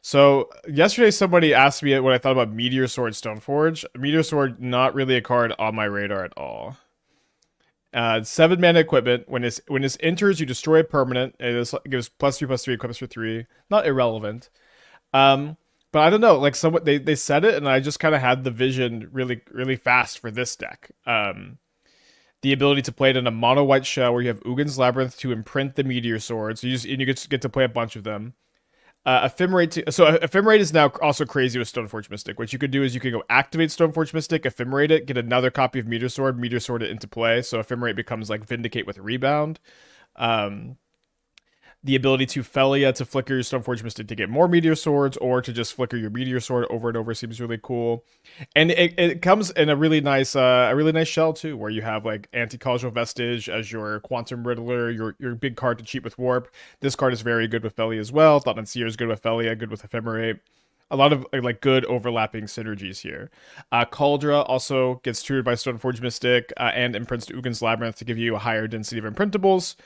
So yesterday somebody asked me what I thought about Meteor Sword Stoneforge. Meteor Sword, not really a card on my radar at all. 7 mana equipment. When this enters, you destroy a permanent. It gives +3/+3 equips for 3. Not irrelevant. Um, but I don't know. Like someone they said it, and I just kind of had the vision really fast for this deck. The ability to play it in a mono white shell where you have Ugin's Labyrinth to imprint the Meteor Sword. So you get to play a bunch of them. Ephemerate is now also crazy with Stoneforge Mystic. What you could do is you could go activate Stoneforge Mystic, Ephemerate it, get another copy of Meteor Sword it into play. So Ephemerate becomes like Vindicate with Rebound. Um, the ability to Phelia to flicker your Stoneforge Mystic to get more Meteor Swords, or to just flicker your Meteor Sword over and over seems really cool. And it comes in a really nice shell too, where you have like Anticausal Vestige as your Quantum Riddler, your big card to cheat with Warp. This card is very good with Phelia as well. Thought-Knot Seer is good with Phelia, good with Ephemerate. A lot of like good overlapping synergies here. Kaldra also gets tutored by Stoneforge Mystic and imprints to Ugin's Labyrinth to give you a higher density of imprintables.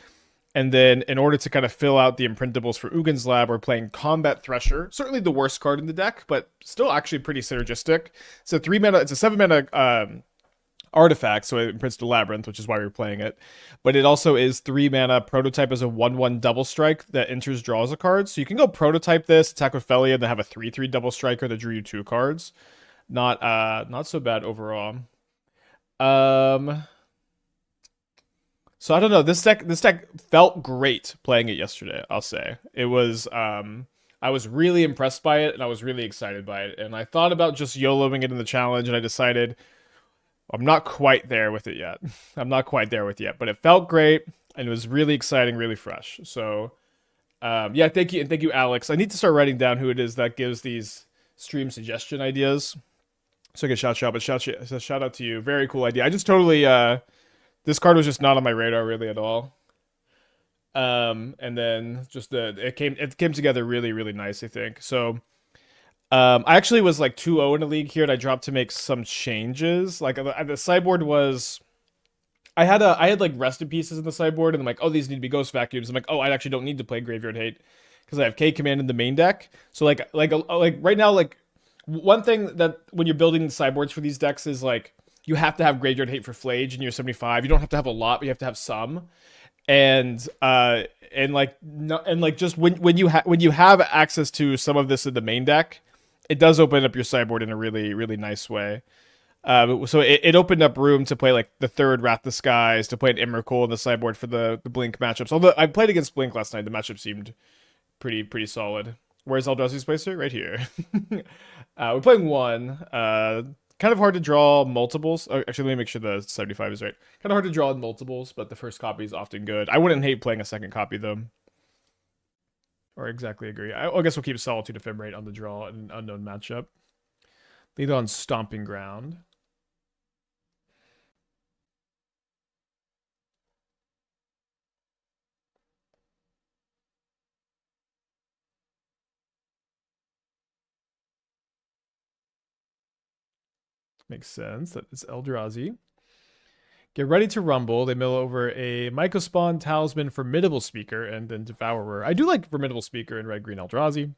And then, in order to kind of fill out the imprintables for Ugin's Lab, we're playing Combat Thresher. Certainly the worst card in the deck, but still actually pretty synergistic. It's a 3 mana, it's a 7 mana artifact, so it imprints to Labyrinth, which is why we're playing it. But it also is 3 mana prototype as a 1/1 double strike that enters, draws a card. So you can go prototype this, attack with Phelia, and then have a 3/3 double striker that drew you 2 cards. Not so bad overall. Um, so I don't know. This deck felt great playing it yesterday, I'll say. It was I was really impressed by it and I was really excited by it. And I thought about just YOLOing it in the challenge, and I decided I'm not quite there with it yet. I'm not quite there with it yet, but it felt great and it was really exciting, really fresh. So yeah, thank you, and thank you, Alex. I need to start writing down who it is that gives these stream suggestion ideas. So I can shout out to you. Very cool idea. I just totally this card was just not on my radar really at all. And then just it came together really nice, I think. So I actually was like 2-0 in a league here, and I dropped to make some changes. Like the sideboard was, I had like rested pieces in the sideboard, and I'm like, oh, these need to be ghost vacuums. I'm like, oh, I actually don't need to play Graveyard Hate because I have K command in the main deck. So like right now, like one thing that when you're building the sideboards for these decks is like you have to have Graveyard Hate for Flage in your 75. You don't have to have a lot, but you have to have some. And like no, and like just when you have access to some of this in the main deck, it does open up your sideboard in a really nice way. So it opened up room to play like the third Wrath the Skies, to play an Emrakul in the sideboard for the Blink matchups. Although I played against Blink last night, the matchup seemed pretty solid. Where's Eldrazi Displacer? Right here. We're playing one. Kind of hard to draw multiples. Oh, actually, let me make sure the 75 is right. Kind of hard to draw in multiples, but the first copy is often good. I wouldn't hate playing a second copy though. Or exactly agree. I guess we'll keep Solitude Ephemerate on the draw in an unknown matchup. Lead on Stomping Ground. Makes sense. That is Eldrazi. Get ready to rumble. They mill over a Mycospawn, Talisman, Formidable Speaker, and then Devourer. I do like Formidable Speaker in Red Green Eldrazi.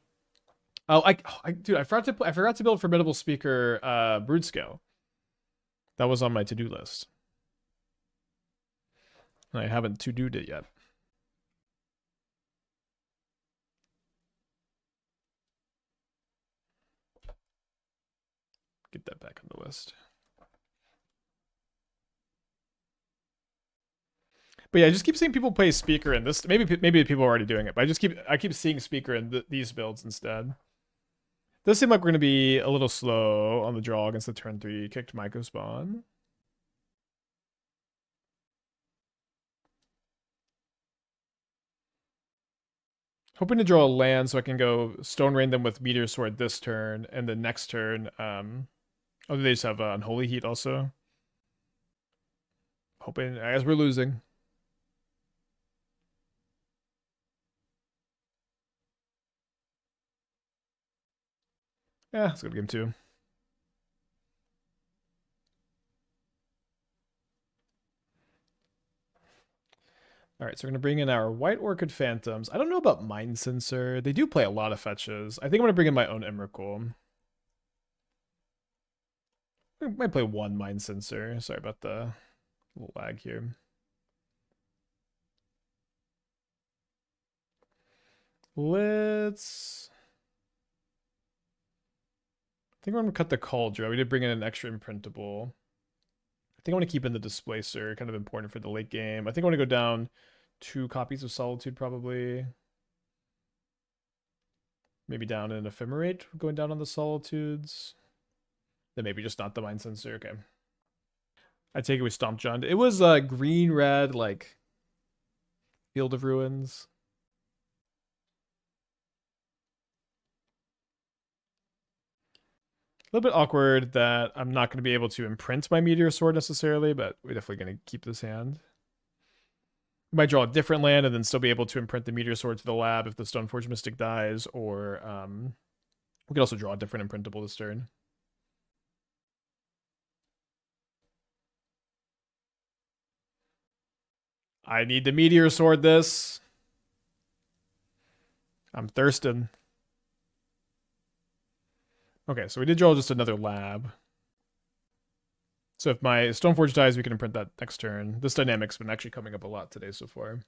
Dude, I forgot to build Formidable Speaker Brood Scale. That was on my to-do list. And I haven't to-do'd it yet. Get that back on the list. But yeah, I just keep seeing people play Speaker in this. Maybe people are already doing it, but I keep seeing Speaker in these builds instead. Does seem like we're gonna be a little slow on the draw against the turn 3 kicked Mycospawn. Hoping to draw a land so I can go Stone Rain them with Meteor Sword this turn, and the next turn, oh, they just have Unholy Heat also. Hoping, as we're losing. Yeah, let's go to game 2. All right, so we're gonna bring in our White Orchid Phantoms. I don't know about Mindcensor. They do play a lot of fetches. I think I'm gonna bring in my own Emrakul. I might play one Mindcensor. Sorry about the little lag here. Let's. I think I'm gonna cut the Kaldra. We did bring in an extra imprintable. I think I want to keep in the Displacer, kind of important for the late game. I think I want to go down 2 copies of Solitude, probably. Maybe down an Ephemerate, going down on the Solitudes. Then maybe just not the Mindcensor. Okay. I take it we stomped John. It was green, red, like Field of Ruins. A little bit awkward that I'm not going to be able to imprint my Meteor Sword necessarily, but we're definitely going to keep this hand. We might draw a different land and then still be able to imprint the Meteor Sword to the lab if the Stoneforge Mystic dies, or we could also draw a different imprintable this turn. I need the Meteor Sword this. I'm thirsting. Okay, so we did draw just another lab. So if my Stoneforge dies, we can imprint that next turn. This dynamic's been actually coming up a lot today so far.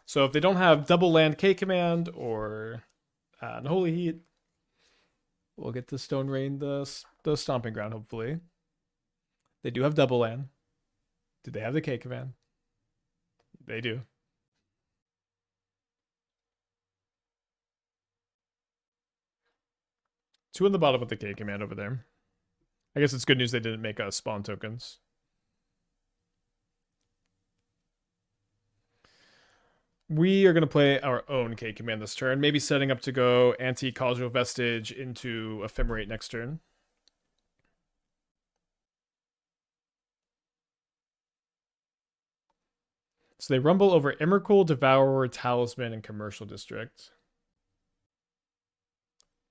So if they don't have double land K command or Unholy Heat, we'll get to Stone Rain the Stomping Ground, hopefully. They do have double land. Do they have the K command? They do. Two on the bottom with the K command over there. I guess it's good news they didn't make us spawn tokens. We are going to play our own K command this turn, maybe setting up to go Anticausal Vestige into Ephemerate next turn. So they rumble over Emrakul, Devourer, Talisman, and Commercial District.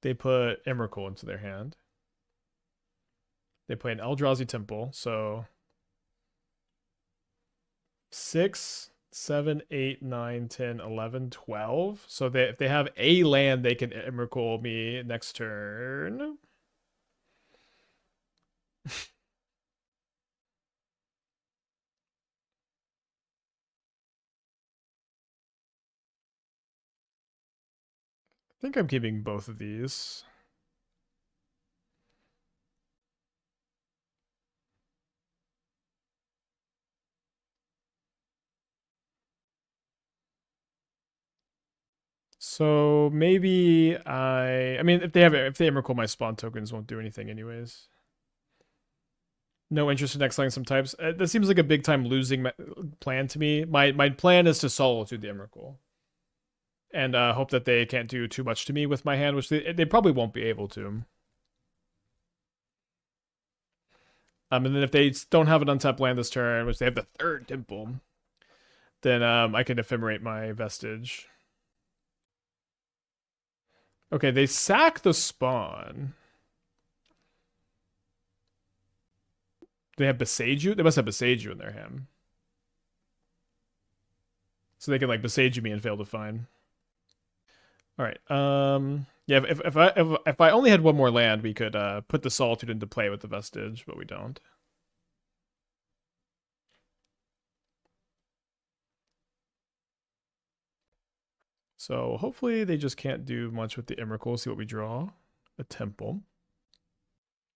They put Emrakul into their hand. They play an Eldrazi Temple, so 6, 7, 8, 9, 10, 11, 12. So if they have a land, they can Emrakul me next turn. I think I'm keeping both of these. So maybe I mean if they Emrakul, my spawn tokens won't do anything anyways. No interest in exiling some types. That seems like a big time losing plan to me. My plan is to Solitude the Emrakul. And hope that they can't do too much to me with my hand, which they probably won't be able to. And then if they don't have an untapped land this turn, which they have the third temple, then I can ephemerate my vestige. Okay, they sack the spawn. They have Besage You? They must have Besage You in their hand. So they can like Besage me and fail to find. All right. Yeah, if I only had one more land, we could put the Solitude into play with the vestige, but we don't. So hopefully they just can't do much with the Emrakul. See what we draw. A temple.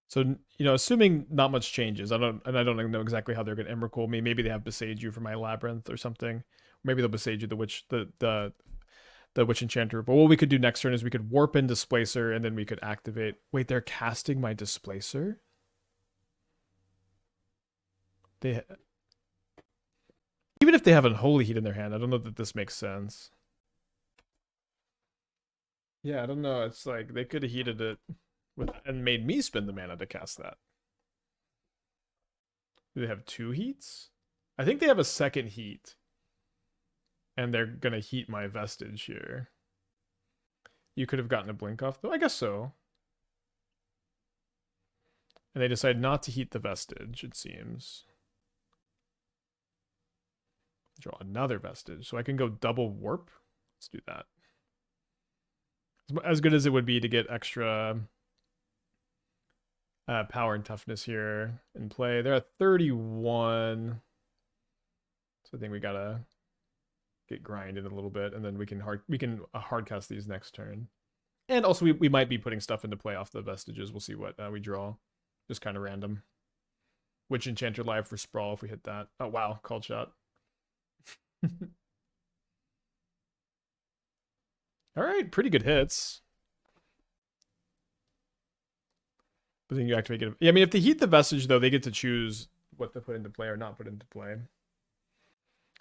So assuming not much changes, I don't know exactly how they're going to Emrakul me. Maybe they have Besage You for my Labyrinth or something. Maybe they'll Besage You the Witch, the Witch Enchanter. But what we could do next turn is we could warp in Displacer and then we could activate. Wait, they're casting my Displacer? They even if they have Unholy Heat in their hand, I don't know that this makes sense. Yeah, I don't know. It's like they could have heated it and made me spend the mana to cast that. Do they have 2 heats? I think they have a second heat. And they're going to heat my vestige here. You could have gotten a blink off, though. I guess so. And they decide not to heat the Vestige, it seems. Draw another Vestige. So I can go double warp. Let's do that. As good as it would be to get extra power and toughness here in play. They're at 31. So I think we gotta get grinded a little bit, and then we can hardcast these next turn. And also we might be putting stuff into play off the Vestiges. We'll see what we draw. Just kind of random. Witch Enchanter live for Sprawl if we hit that. Oh wow, called shot. All right, pretty good hits. But then you activate it. Yeah, I mean, if they heat the Vestige, though, they get to choose what to put into play or not put into play.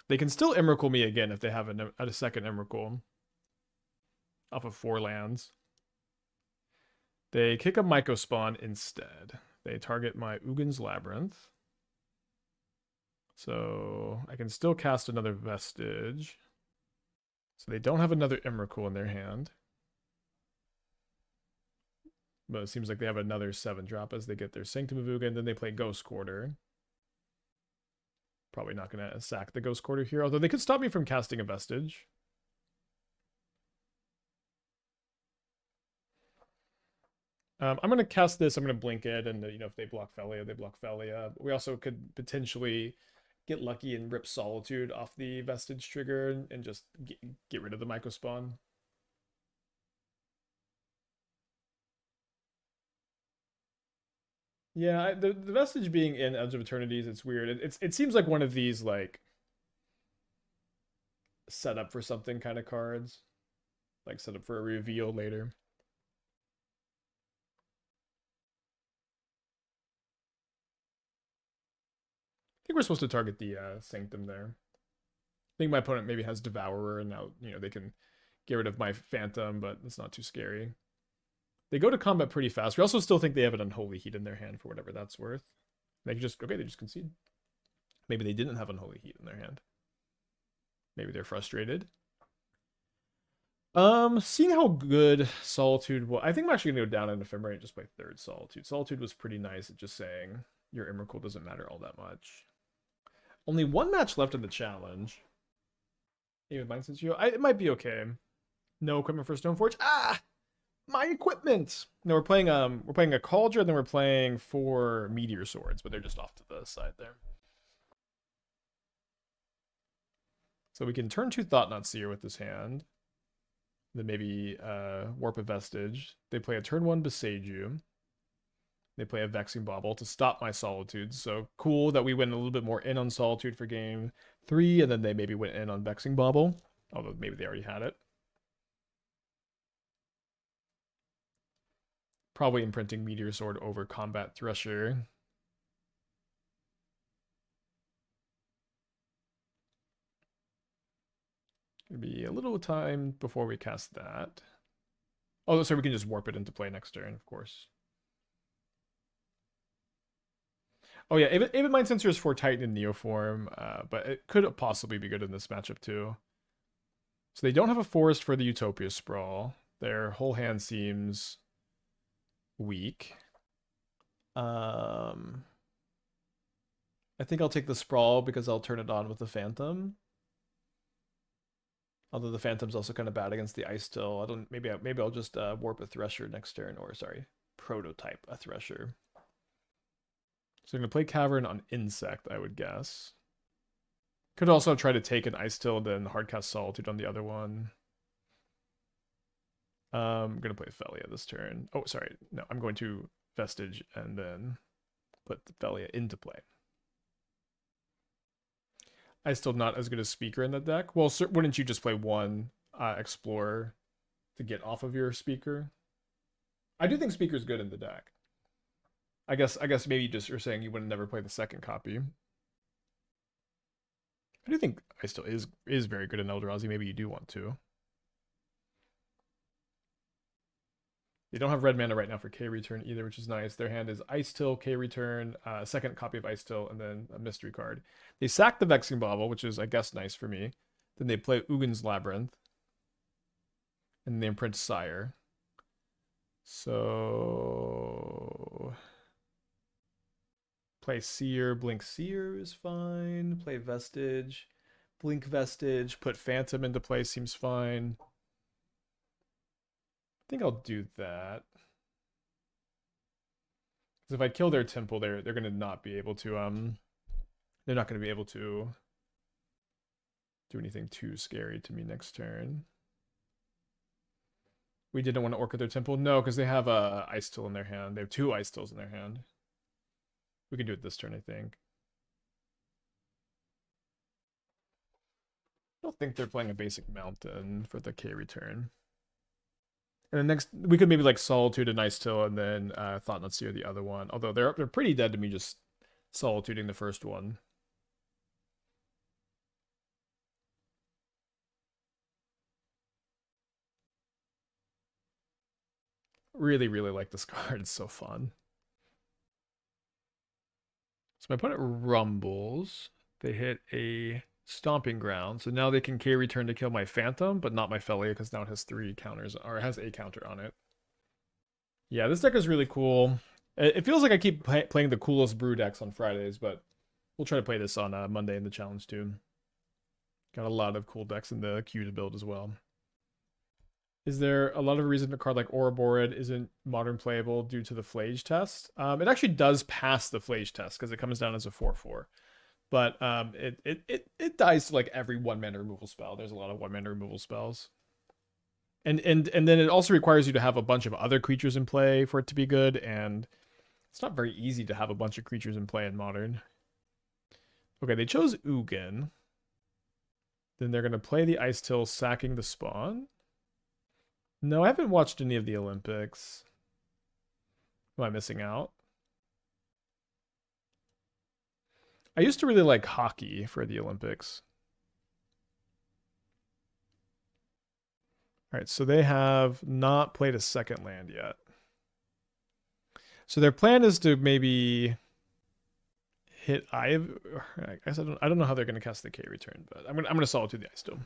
They can still Emrakul me again if they have a second Emrakul off of 4 lands. They kick a Myco Spawn instead. They target my Ugin's Labyrinth. So I can still cast another Vestige. So they don't have another Emrakul in their hand. But it seems like they have another 7-drop as they get their Sanctum of Ugin. Then they play Ghost Quarter. Probably not going to sack the Ghost Quarter here, although they could stop me from casting a Vestige. I'm going to cast this. I'm going to blink it, and if they block Phelia, they block Phelia. We also could potentially get lucky and rip Solitude off the Vestige trigger and just get rid of the Myco Spawn. Yeah, the Vestige being in Edge of Eternities, it's weird. It seems like one of these like set up for something kind of cards, like set up for a reveal later. I think we're supposed to target the Sanctum there. I think my opponent maybe has Devourer, and now they can get rid of my Phantom, but it's not too scary. They go to combat pretty fast. We also still think they have an Unholy Heat in their hand for whatever that's worth. They just concede. Maybe they didn't have Unholy Heat in their hand. Maybe they're frustrated. Seeing how good Solitude will, I think I'm actually gonna go down in Ephemerate and just play 3rd Solitude. Solitude was pretty nice at just saying your Emrakul doesn't matter all that much. Only 1 match left in the challenge. Aven Mindcensor, it might be okay. No equipment for Stoneforge. My equipment. No, we're playing a Kaldra, and then we're playing 4 Meteor Swords, but they're just off to the side there. So we can turn 2 Thought-Knot Seer with this hand. Then maybe Warp a Vestige. They play a turn 1 Beseiju. They play a Vexing Bauble to stop my Solitude. So cool that we went a little bit more in on Solitude for game 3, and then they maybe went in on Vexing Bauble. Although maybe they already had it. Probably imprinting Meteor Sword over Combat Thresher. It'll be a little time before we cast that. Oh, so we can just warp it into play next turn, of course. Oh yeah, Aven Mindcensor is for Titan in Neoform, but it could possibly be good in this matchup too. So they don't have a forest for the Utopia Sprawl. Their whole hand seems weak. I think I'll take the Sprawl because I'll turn it on with the Phantom. Although the Phantom's also kind of bad against the Ice Still. Maybe I'll just warp a Thresher next turn, or sorry, prototype a Thresher. So I'm gonna play Cavern on Insect, I would guess. Could also try to take an Ice Still, then hardcast Solitude on the other one. I'm gonna play Phelia this turn. Oh, sorry, no, I'm going to Vestige and then put the Phelia into play. I still not as good as Speaker in the deck. Well, wouldn't you just play 1 Explorer to get off of your Speaker? I do think Speaker's good in the deck. I guess maybe you're saying you would never play the second copy. I do think I still is very good in Eldrazi. Maybe you do want to. They don't have red mana right now for K return either, which is nice. Their hand is Ice Till, K return, second copy of Ice Till, and then a mystery card. They sack the Vexing Bauble, which is, I guess, nice for me. Then they play Ugin's Labyrinth. And they imprint Sire. So Play Seer, Blink Seer is fine. Play Vestige, Blink Vestige, put Phantom into play seems fine. I think I'll do that. Because if I kill their temple, they're gonna not be able to they're not gonna be able to do anything too scary to me next turn. We didn't want to Orchid their temple. No, because they have a Ice Till in their hand. They have 2 Ice Tills in their hand. We can do it this turn, I think. I don't think they're playing a basic mountain for the K return. And then next, we could maybe like Solitude and Ice Till, and then Thought-Knot Seer the other one. Although they're pretty dead to me just Solituding the first one. Really, really like this card. It's so fun. So my opponent rumbles. They hit a Stomping Ground. So now they can K return to kill my Phantom, but not my Phelia, because now it has 3 counters, or it has a counter on it. Yeah, this deck is really cool. It feels like I keep playing the coolest brew decks on Fridays, but we'll try to play this on Monday in the challenge too. Got a lot of cool decks in the queue to build as well. Is there a lot of reason a card like Ouroboros isn't modern playable due to the Flage test? It actually does pass the Flage test because it comes down as a 4/4. But it dies to like every 1-mana removal spell. There's a lot of 1-mana removal spells. And then it also requires you to have a bunch of other creatures in play for it to be good, and it's not very easy to have a bunch of creatures in play in Modern. Okay, they chose Ugin. Then they're going to play the Ice Till, sacking the spawn. No, I haven't watched any of the Olympics. Am I missing out? I used to really like hockey for the Olympics. All right, so they have not played a second land yet. So their plan is to maybe hit I guess I don't know how they're going to cast the K return, but I'm gonna Solitude the Ice Dome.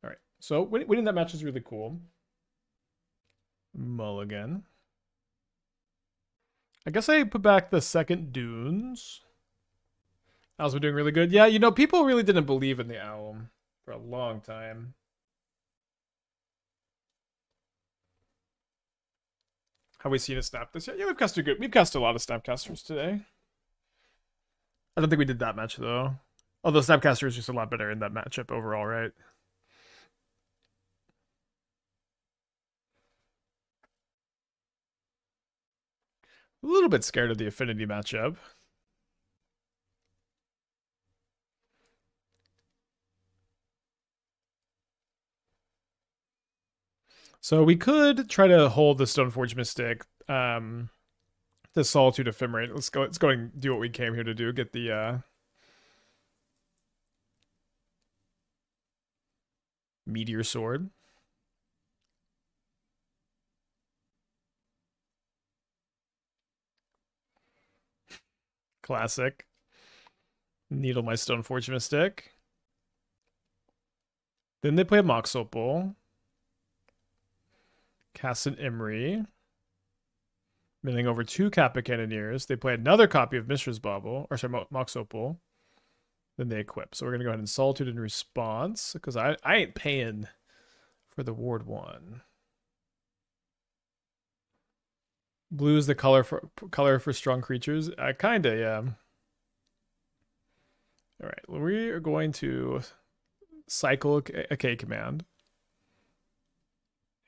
All right, so winning that match is really cool. Mulligan. I guess I put back the second Dunes. Owl's been doing really good. Yeah, you know, people really didn't believe in the Owl for a long time. Have we seen a snap this year? Yeah, we've casted good. We've cast a lot of Snapcasters today. I don't think we did that match though. Although Snapcaster is just a lot better in that matchup overall, right? A little bit scared of the Affinity matchup. So we could try to hold the Stoneforge Mystic, the Solitude Ephemerate. Let's go and do what we came here to do. Get the Meteor Sword. Classic. Needle my Stoneforge Mystic. Then they play a Mox Opal. Cast an Imri. Milling over 2 Kappa Cannoneers. They play another copy of Mishra's Bauble, or sorry, Mox Opal. Then they equip. So we're gonna go ahead and Solitude in response, because I ain't paying for the Ward 1. Blue is the color for strong creatures. Kinda, yeah. All right, we are going to cycle a K command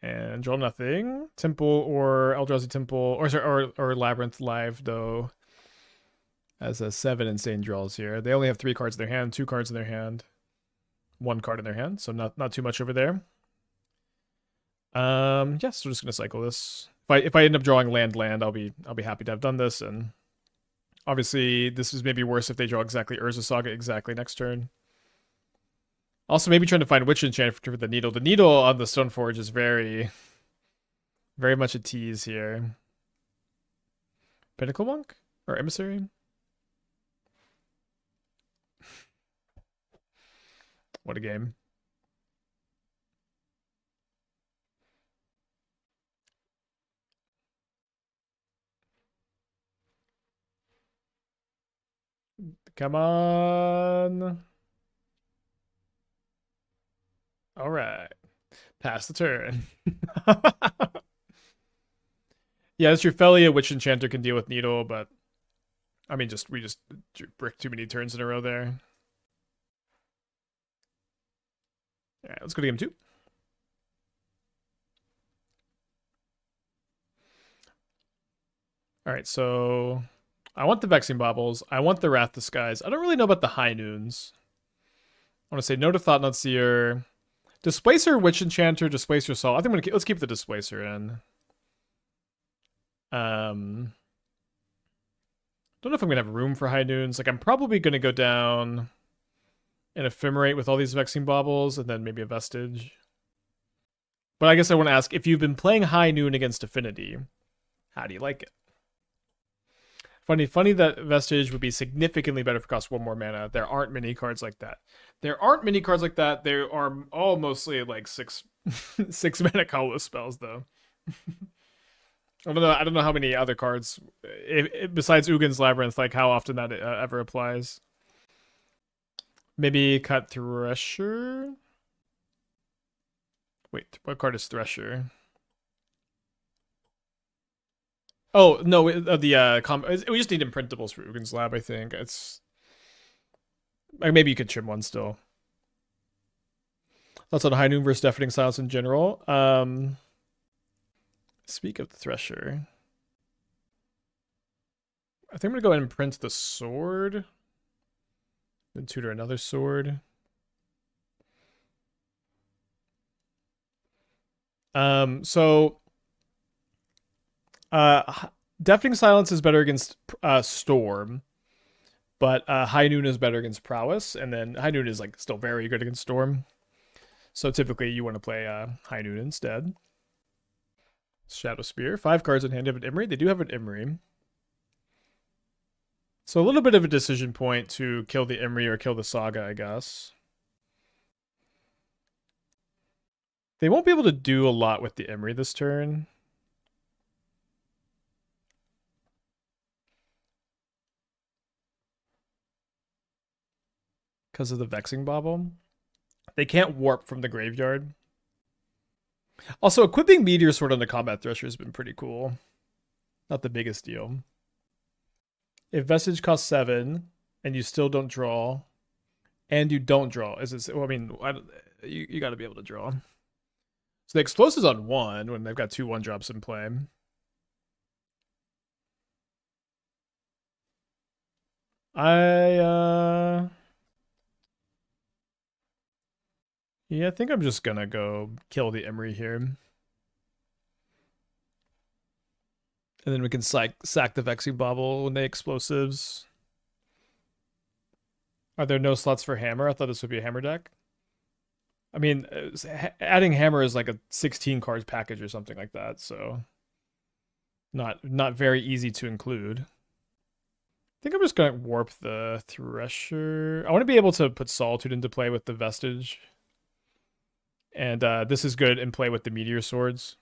and draw nothing. Temple or Eldrazi Temple, or sorry, or Labyrinth live though. As a 7 insane draws here. They only have 3 cards in their hand, 2 cards in their hand, 1 card in their hand, so not too much over there. Yes, we're just gonna cycle this. If I end up drawing land, I'll be happy to have done this. And obviously, this is maybe worse if they draw exactly Urza Saga exactly next turn. Also, maybe trying to find Witch Enchanter for the Needle. The Needle on the Stoneforge is very, very much a tease here. Pinnacle Monk or Emissary? What a game. Come on. All right. Pass the turn. Yeah, it's your Phelia, which Enchanter can deal with Needle, but I mean, we just bricked too many turns in a row there. All right, let's go to game 2. All right, so I want the Vexing Baubles. I want the Wrath Disguise. I don't really know about the High Noons. I want to say no to Thought-Knot Seer. Displacer, Witch Enchanter, Displacer Soul. I think let's keep the Displacer in. Don't know if I'm gonna have room for High Noons. Like I'm probably gonna go down an Ephemerate with all these Vexing Baubles, and then maybe a Vestige. But I guess I want to ask, if you've been playing High Noon against Affinity, how do you like it? Funny that Vestige would be significantly better if it costs 1 more mana. There aren't many cards like that. There are all mostly like 6 mana colorless spells though. I don't know how many other cards besides Ugin's Labyrinth, like how often that ever applies. Maybe cut Thresher. Wait, what card is Thresher? Oh no, we just need imprintables for Ugin's Lab. I think it's like maybe you could trim one still. Thoughts on High Noon versus Deafening Silence in general. Speak of the Thresher. I think I'm gonna go ahead and print the sword. Then tutor another sword. So Deafening Silence is better against Storm, but High Noon is better against Prowess, and then High Noon is like still very good against Storm. So typically you want to play High Noon instead. Shadow Spear. 5 cards in hand. You have an Emery. They do have an Emery. So a little bit of a decision point to kill the Emery or kill the Saga, I guess. They won't be able to do a lot with the Emery this turn. Because of the Vexing Bauble. They can't warp from the graveyard. Also, equipping Meteor Sword on the Combat Thresher has been pretty cool. Not the biggest deal. If Vestige costs 7 and you still don't draw, and you don't draw, you got to be able to draw. So the Explosive's on 1 when they've got 2 1-drops in play. Yeah, I think I'm just gonna go kill the Emery here. And then we can sack the Vexing Bauble when they explosives. Are there no slots for Hammer? I thought this would be a Hammer deck. I mean, adding Hammer is like a 16 cards package or something like that, so not very easy to include. I think I'm just gonna warp the Thresher. I want to be able to put Solitude into play with the Vestige. And this is good in play with the Meteor Swords.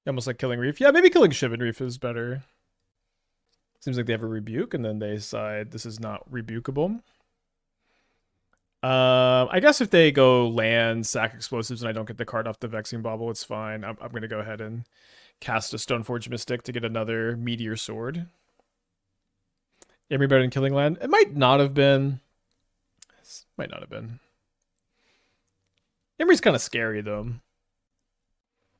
Almost like killing Reef. Yeah, maybe killing Shivan Reef is better. Seems like they have a Rebuke, and then they decide this is not rebukable. I guess if they go land, sack explosives, and I don't get the card off the Vexing Bauble, it's fine. I'm going to go ahead and cast a Stoneforge Mystic to get another Meteor Sword. Emery better than Killing Land? It might not have been. Might not have been. Emery's kind of scary, though.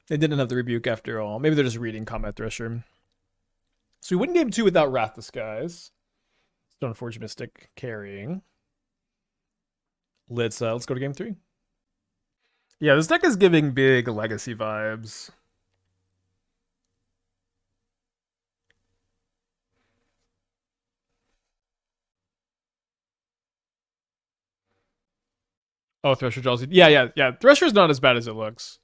They didn't have the Rebuke after all. Maybe they're just reading Combat Thresher. So we win game 2 without Wrath Disguise. Stoneforge Mystic carrying. Let's go to game 3. Yeah, this deck is giving big Legacy vibes. Oh, Thresher draws. Yeah. Thresher's not as bad as it looks.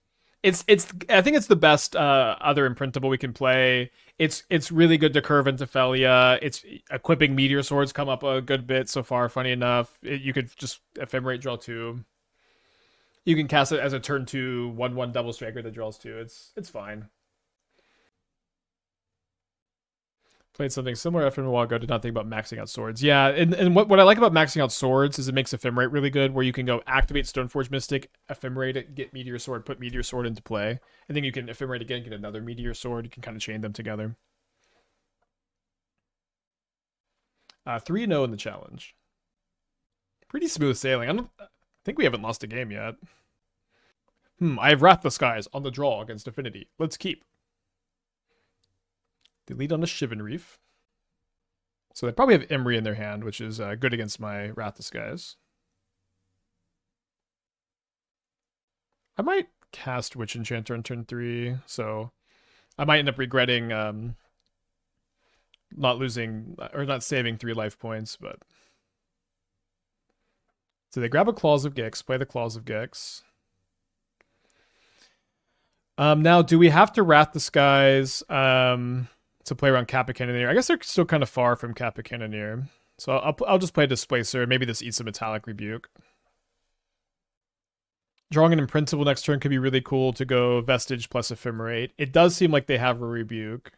I think it's the best other imprintable we can play. It's really good to curve into Phelia. It's equipping Meteor Swords come up a good bit so far, funny enough. You could just Ephemerate draw 2. You can cast it as a turn 2 1/1 double striker that draws 2. It's fine. Played something similar after a while ago. Did not think about maxing out swords. Yeah, and what I like about maxing out swords is it makes Ephemerate really good, where you can go activate Stoneforge Mystic, Ephemerate it, get Meteor Sword, put Meteor Sword into play, and then you can Ephemerate again, get another Meteor Sword. You can kind of chain them together. 3-0 in the challenge. Pretty smooth sailing. I think we haven't lost a game yet. I have Wrath the Skies on the draw against Affinity. Let's keep. They lead on a Shivan Reef. So they probably have Emry in their hand, which is good against my Wrath the Skies. I might cast Witch Enchanter on turn 3, so I might end up regretting not losing or not saving 3 life points, but so they grab a Claws of Gix, play the Claws of Gix. Now, do we have to Wrath the Skies to play around Kappa Cannoneer? I guess they're still kind of far from Kappa Cannoneer, so I'll just play Displacer. Maybe this eats a Metallic Rebuke. Drawing an Imprintable next turn could be really cool to go Vestige plus Ephemerate. It does seem like they have a Rebuke.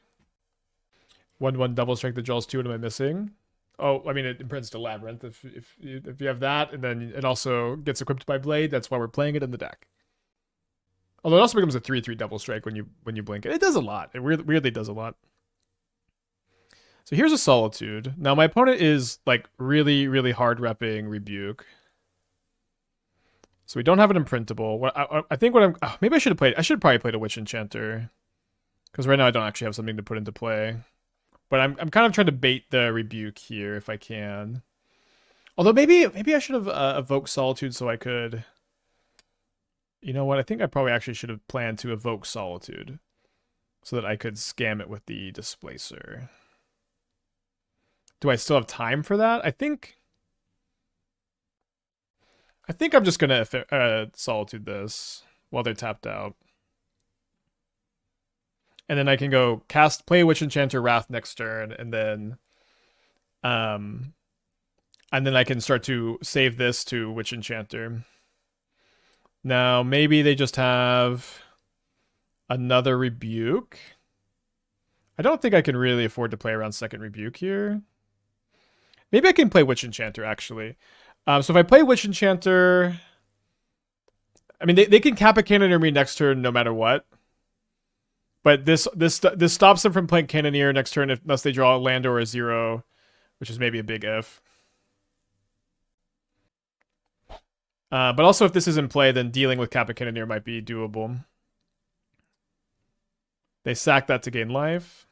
1/1 double strike that draws 2. What am I missing? Oh, I mean, it imprints to Labyrinth. If you have that, and then it also gets equipped by Blade, that's why we're playing it in the deck. Although it also becomes a 3/3 double strike when you blink it. It does a lot. It weirdly does a lot. So here's a Solitude. Now my opponent is like really, really hard repping Rebuke. So we don't have an Imprintable. I think what maybe I should have played. I should have probably played a Witch Enchanter, because right now I don't actually have something to put into play. But I'm kind of trying to bait the Rebuke here if I can. Although maybe I should have evoked Solitude so I could. You know what? I think I probably actually should have planned to evoke Solitude so that I could scam it with the Displacer. Do I still have time for that? I think I'm just gonna Solitude this while they're tapped out. And then I can go play Witch Enchanter Wrath next turn, and then I can start to save this to Witch Enchanter. Now maybe they just have another Rebuke. I don't think I can really afford to play around second Rebuke here. Maybe I can play Witch Enchanter actually. So if I play Witch Enchanter, I mean they can Kappa Cannoneer me next turn no matter what. But this stops them from playing Cannoneer next turn unless they draw a land or a 0, which is maybe a big if. But also if this is in play, then dealing with Kappa Cannoneer might be doable. They sack that to gain life.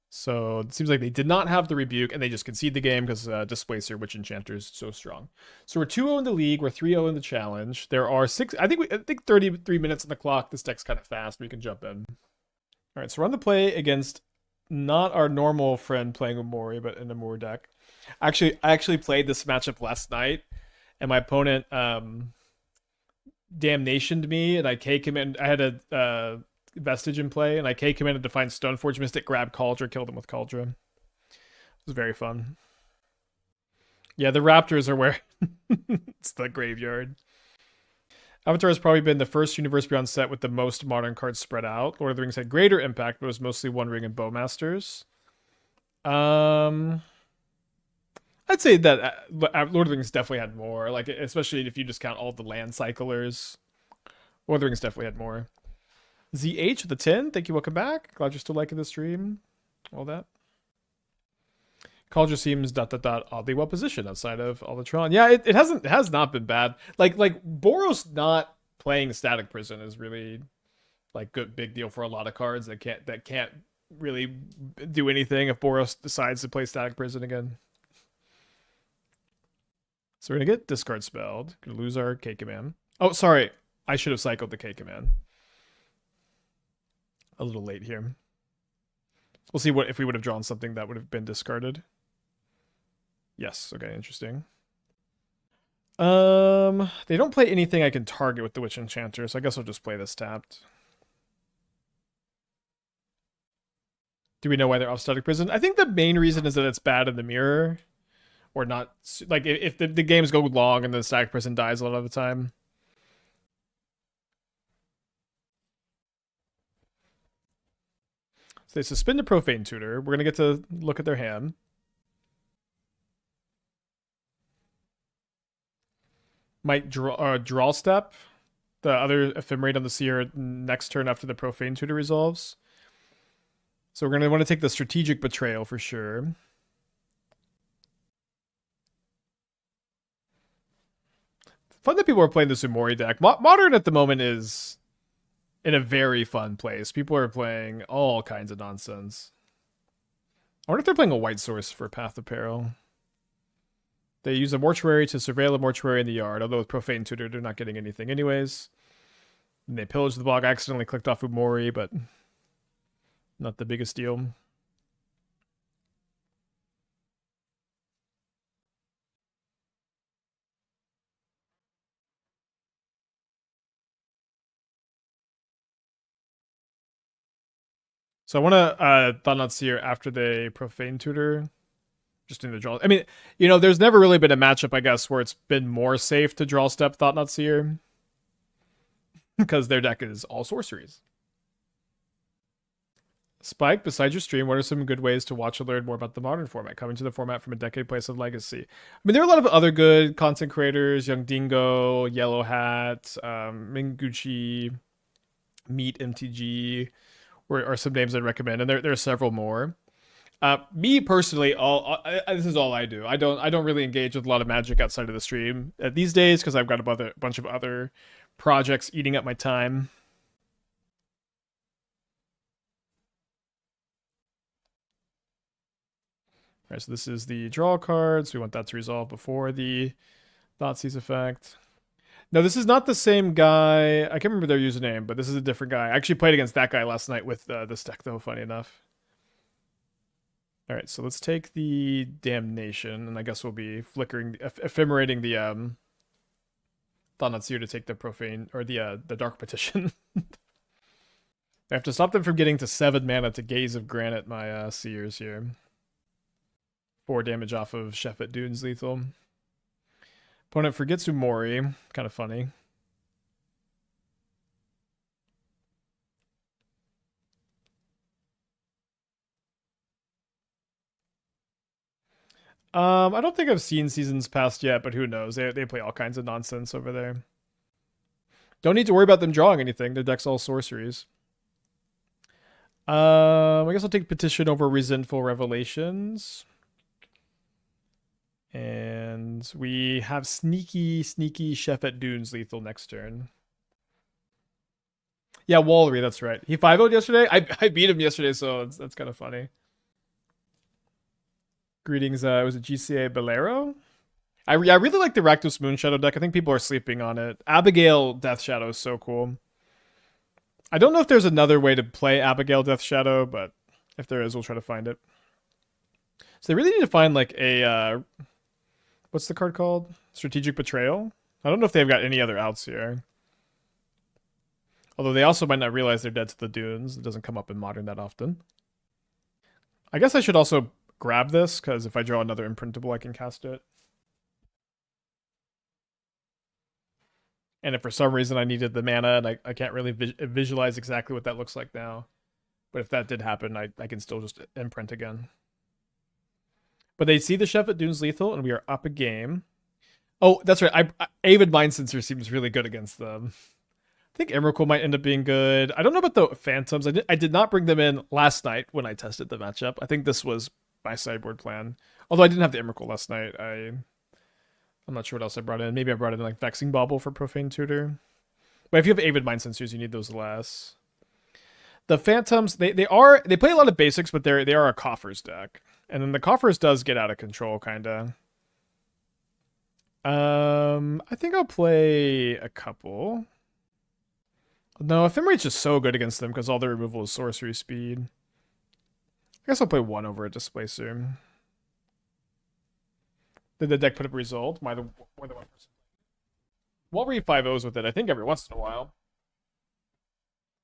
So it seems like they did not have the Rebuke, and they just concede the game because Displacer, Witch Enchanter is so strong. So we're 2-0 in the league. We're 3-0 in the challenge. There are 33 minutes on the clock. This deck's kind of fast. We can jump in. All right, so we're on the play against not our normal friend playing Omori, but an Omori deck. I actually played this matchup last night, and my opponent damnationed me, and I K-command. I had a Vestige in play, and I K-commanded to find Stoneforge Mystic, grab Kaldra, killed him with Kaldra. It was very fun. Yeah, the Raptors are where it's the graveyard. Avatar has probably been the first Universe Beyond set with the most modern cards spread out. Lord of the Rings had greater impact, but was mostly One Ring and Bowmasters. I'd say that Lord of the Rings definitely had more, like especially if you just count all the land cyclers. Lord of the Rings definitely had more. ZH with the 10. Thank you. Welcome back. Glad you're still liking the stream. All that. Kaldra seems ... oddly well positioned outside of Albatron. Yeah, it has not been bad. Like Boros not playing Static Prison is really like big deal for a lot of cards that can't really do anything if Boros decides to play Static Prison again. So we're gonna get discard spelled. Gonna lose our K command. Oh, sorry. I should have cycled the K command. A little late here. We'll see what if we would have drawn something that would have been discarded. Yes, okay, interesting. They don't play anything I can target with the Witch Enchanter, so I guess I'll just play this tapped. Do we know why they're off Static Prison? I think the main reason is that it's bad in the mirror. Or not, like if the games go long and the Static Prison dies a lot of the time. So They suspend a Profane Tutor. We're going to get to look at their hand. Might draw step the other Ephemerate on the Seer next turn after the Profane Tutor resolves. So we're going to want to take the Strategic Betrayal for sure. Fun that people are playing the Sumori deck. Modern at the moment is in a very fun place. People are playing all kinds of nonsense. I wonder if they're playing a white source for Path of Peril. They use a mortuary to surveil a mortuary in the yard, although with Profane Tutor, they're not getting anything anyways. And they pillage the bog. I accidentally clicked off Umori, but not the biggest deal. So I want to Thought-Knot Seer after they Profane Tutor. Just in the draw. I mean, you know, there's never really been a matchup, I guess, where it's been more safe to draw step Thought-Knot Seer. Because their deck is all sorceries. Spike, besides your stream, what are some good ways to watch and learn more about the modern format? Coming to the format from a decade place of legacy. I mean, there are a lot of other good content creators. Young Dingo, Yellow Hat, Minguchi, Meet MTG, are some names I'd recommend. And there are several more. Me personally, this is all I do. I don't really engage with a lot of Magic outside of the stream these days because I've got a bunch of other projects eating up my time. All right, so this is the draw cards. We want that to resolve before the Thoughtseize effect. No, this is not the same guy. I can't remember their username, but this is a different guy. I actually played against that guy last night with this deck, though, funny enough. All right, so let's take the Damnation, and I guess we'll be ephemerating the Thought-Knot Seer to take the Profane, or the Dark Petition. I have to stop them from getting to 7 mana to Gaze of Granite my Seers here. 4 damage off of Shefet Dunes lethal. Opponent forgets Umori. Kind of funny. I don't think I've seen Seasons Past yet, but who knows? They play all kinds of nonsense over there. Don't need to worry about them drawing anything. Their deck's all sorceries. I guess I'll take Petition over Resentful Revelations. And we have sneaky Shefet Dunes lethal next turn. Yeah, Wallery, that's right. He 5-0'd yesterday? I beat him yesterday, so that's kind of funny. Greetings, was it GCA Bolero? I really like the Rakdos Moonshadow deck. I think people are sleeping on it. Abigail Death Shadow is so cool. I don't know if there's another way to play Abigail Death Shadow, but if there is, we'll try to find it. So they really need to find like a what's the card called? Strategic Betrayal? I don't know if they've got any other outs here. Although they also might not realize they're dead to the Dunes. It doesn't come up in Modern that often. I guess I should also grab this, because if I draw another imprintable, I can cast it. And if for some reason I needed the mana, and I can't really visualize exactly what that looks like now. But if that did happen, I can still just imprint again. But they see the Shefet Dunes lethal, and we are up a game. Oh, that's right. Aven Mindcensor seems really good against them. I think Emrakul might end up being good. I don't know about the Phantoms. I did not bring them in last night when I tested the matchup. I think this was my sideboard plan. Although I didn't have the Emrakul last night. I'm not sure what else I brought in. Maybe I brought in like Vexing Bauble for Profane Tutor. But if you have Aven Mindcensors, you need those less. The Phantoms, they play a lot of basics, but they are a Coffers deck. And then the Coffers does get out of control, kinda. I think I'll play a couple. No, Ephemerate's just so good against them because all their removal is sorcery speed. I guess I'll play 1 over a Displacer. Did the deck put up a result? More than one person. We'll read 5-0s with it, I think, every once in a while.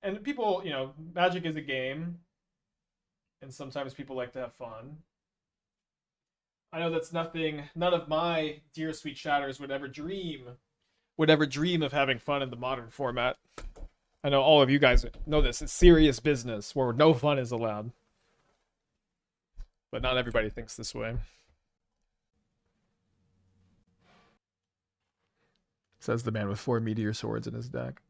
And people, you know, Magic is a game. And sometimes people like to have fun. I know that's none of my dear sweet shatters would ever dream of having fun in the modern format. I know all of you guys know this. It's serious business where no fun is allowed. But not everybody thinks this way. Says the man with 4 Meteor Swords in his deck.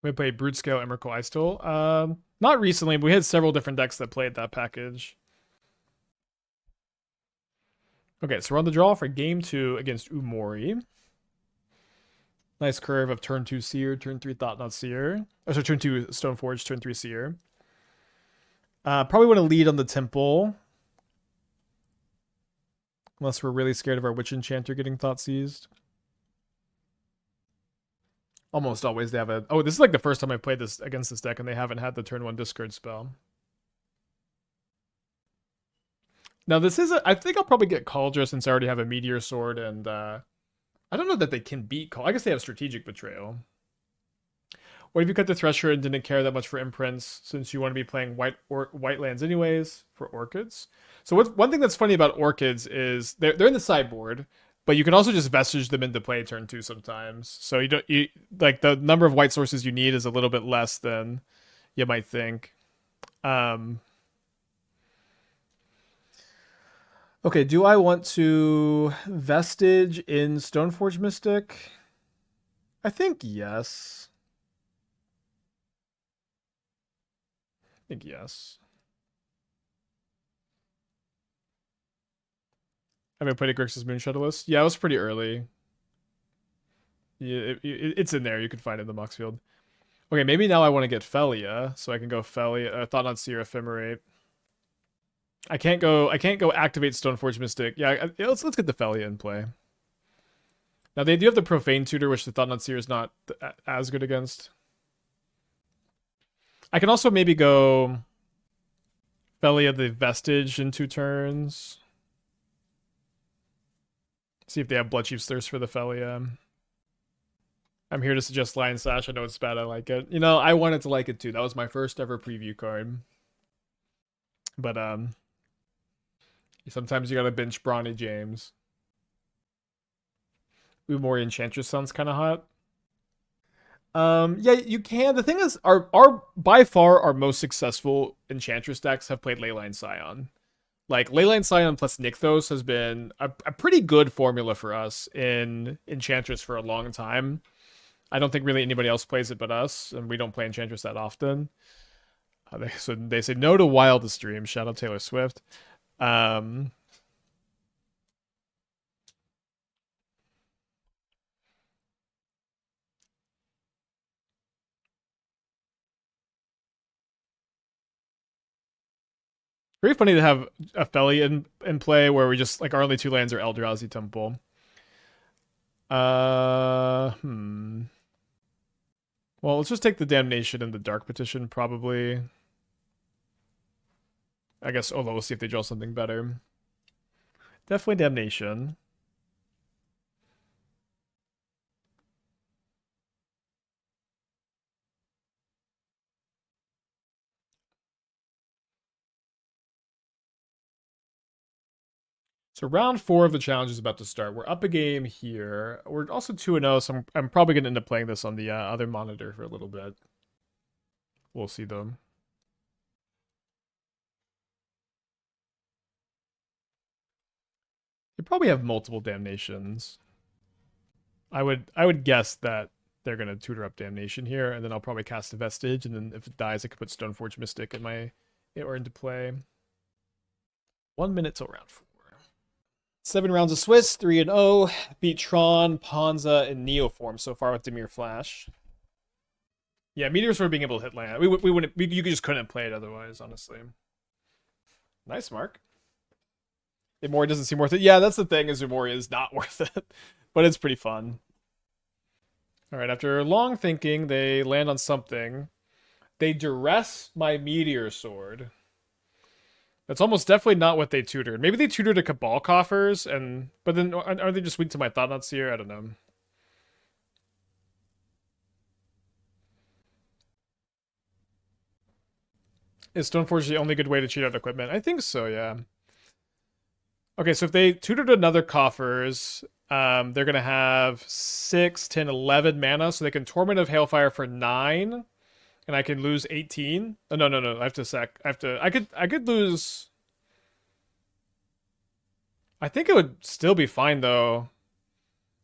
We played Brute Scale Emrakul Ice Tool. Not recently, but we had several different decks that played that package. Okay, so we're on the draw for game 2 against Umori. Nice curve of turn 2 Seer, turn 3 Thought-Knot Seer. Oh, sorry, turn 2 Stoneforged, turn 3 Seer. Probably want to lead on the Temple. Unless we're really scared of our Witch Enchanter getting Thought Seized. Almost always they have a... Oh, this is like the first time I played this against this deck and they haven't had the turn 1 discard spell. Now this is I think I'll probably get Kaldra since I already have a Meteor Sword and I don't know that they can beat Kaldra. I guess they have Strategic Betrayal. What if you cut the Thresher and didn't care that much for imprints since you want to be playing white lands anyways for Orchids? So one thing that's funny about Orchids is they're in the sideboard, but you can also just vestige them into play turn 2 sometimes. So you like the number of white sources you need is a little bit less than you might think. Okay, do I want to vestige in Stoneforge Mystic? I think yes. I think yes. Have I played a Grixis Moonshadowless? Yeah, it was pretty early. Yeah, it's in there. You can find it in the Mox field. Okay, maybe now I want to get Phelia, so I can go Phelia, Thought-Knot Seer, Ephemerate. I can't go activate Stoneforge Mystic. Yeah, let's get the Phelia in play. Now they do have the Profane Tutor, which the Thought-Knot Seer is not as good against. I can also maybe go Phelia the Vestige in 2 turns. See if they have Bloodchief's Thirst for the Phelia. I'm here to suggest Lion Sash. I know it's bad. I like it. You know, I wanted to like it too. That was my first ever preview card. But sometimes you gotta bench Brawny James. Umori Enchantress sounds kind of hot. Yeah, you can. The thing is, our by far our most successful Enchantress decks have played Leyline Scion. Like Leyline Scion plus Nykthos has been a pretty good formula for us in Enchantress for a long time. I don't think really anybody else plays it but us, and we don't play Enchantress that often. So they say no to Wildest Dream. Shout out Taylor Swift. Very funny to have a Phelia in play where we just like our only 2 lands are Eldrazi Temple. Well, let's just take the Damnation and the Dark Petition, probably. I guess, although we'll see if they draw something better. Definitely Damnation. So round 4 of the challenge is about to start. We're up a game here. We're also 2-0, so I'm probably going to end up playing this on the other monitor for a little bit. We'll see, though. They probably have multiple Damnations. I would guess that they're going to tutor up Damnation here, and then I'll probably cast a Vestige, and then if it dies, I could put Stoneforge Mystic in into play. 1 minute till round 4. 7 rounds of Swiss, 3-0. Beat Tron, Ponza, and Neoform so far with Dimir Flash. Yeah, Meteor Sword being able to hit land. We wouldn't. You just couldn't play it otherwise, honestly. Nice, Mark. Umori doesn't seem worth it. Yeah, that's the thing, is Umori is not worth it. But it's pretty fun. Alright, after long thinking, they land on something. They duress my Meteor Sword. That's almost definitely not what they tutored. Maybe they tutored a Cabal Coffers, but then are they just weak to my Thought-Knot Seer? I don't know. Is Stoneforge the only good way to cheat out equipment? I think so, yeah. Okay, so if they tutored another coffers, they're gonna have 6, 10, 11 mana, so they can Torment of Hailfire for 9, and I can lose 18. Oh, no, no, no, I have to sack. I could lose. I think it would still be fine though.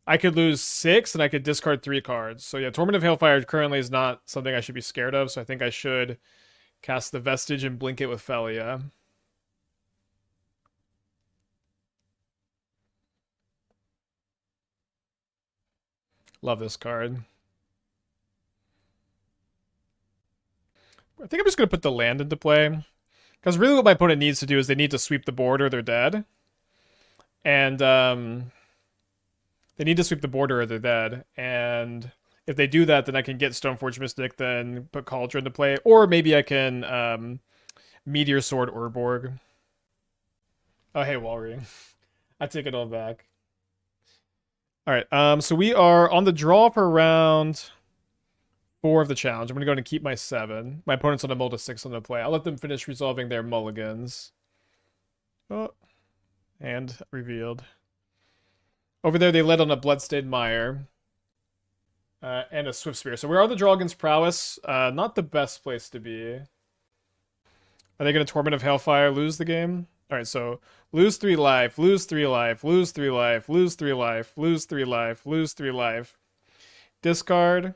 I could lose 6 and I could discard 3 cards. So yeah, Torment of Hailfire currently is not something I should be scared of, so I think I should cast the Vestige and blink it with Phelia. Love this card. I think I'm just going to put the land into play. Because really what my opponent needs to do is they need to sweep the board or they're dead. And they need to sweep the board or they're dead. And if they do that, then I can get Stoneforge Mystic, then put Kaldra into play. Or maybe I can Meteor Sword Urborg. Oh, hey, Walry. I take it all back. All right, so we are on the draw for round 4 of the challenge. I'm going to go ahead and keep my 7. My opponent's on a mull to 6 on the play. I'll let them finish resolving their mulligans. Oh, and revealed. Over there, they led on a Bloodstained Mire. And a Swift Spear. So we're on the draw against Prowess. Not the best place to be. Are they going to Torment of Hailfire, lose the game? Alright, so lose 3 life, lose 3 life, lose 3 life, lose 3 life, lose 3 life, lose 3 life. Discard.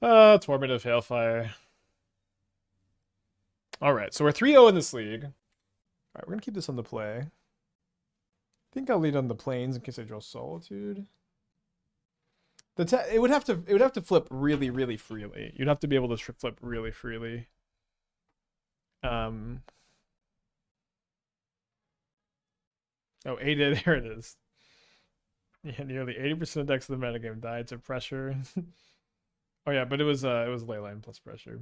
Torment of Hailfire. Alright, so we're 3-0 in this league. Alright, we're gonna keep this on the play. I think I'll lead on the plains in case I draw Solitude. It would have to flip really, really freely. You'd have to be able to flip really freely. Oh, 8, there it is. Yeah, nearly 80% of decks of the metagame died to pressure. Oh yeah, but it was Leyline plus pressure.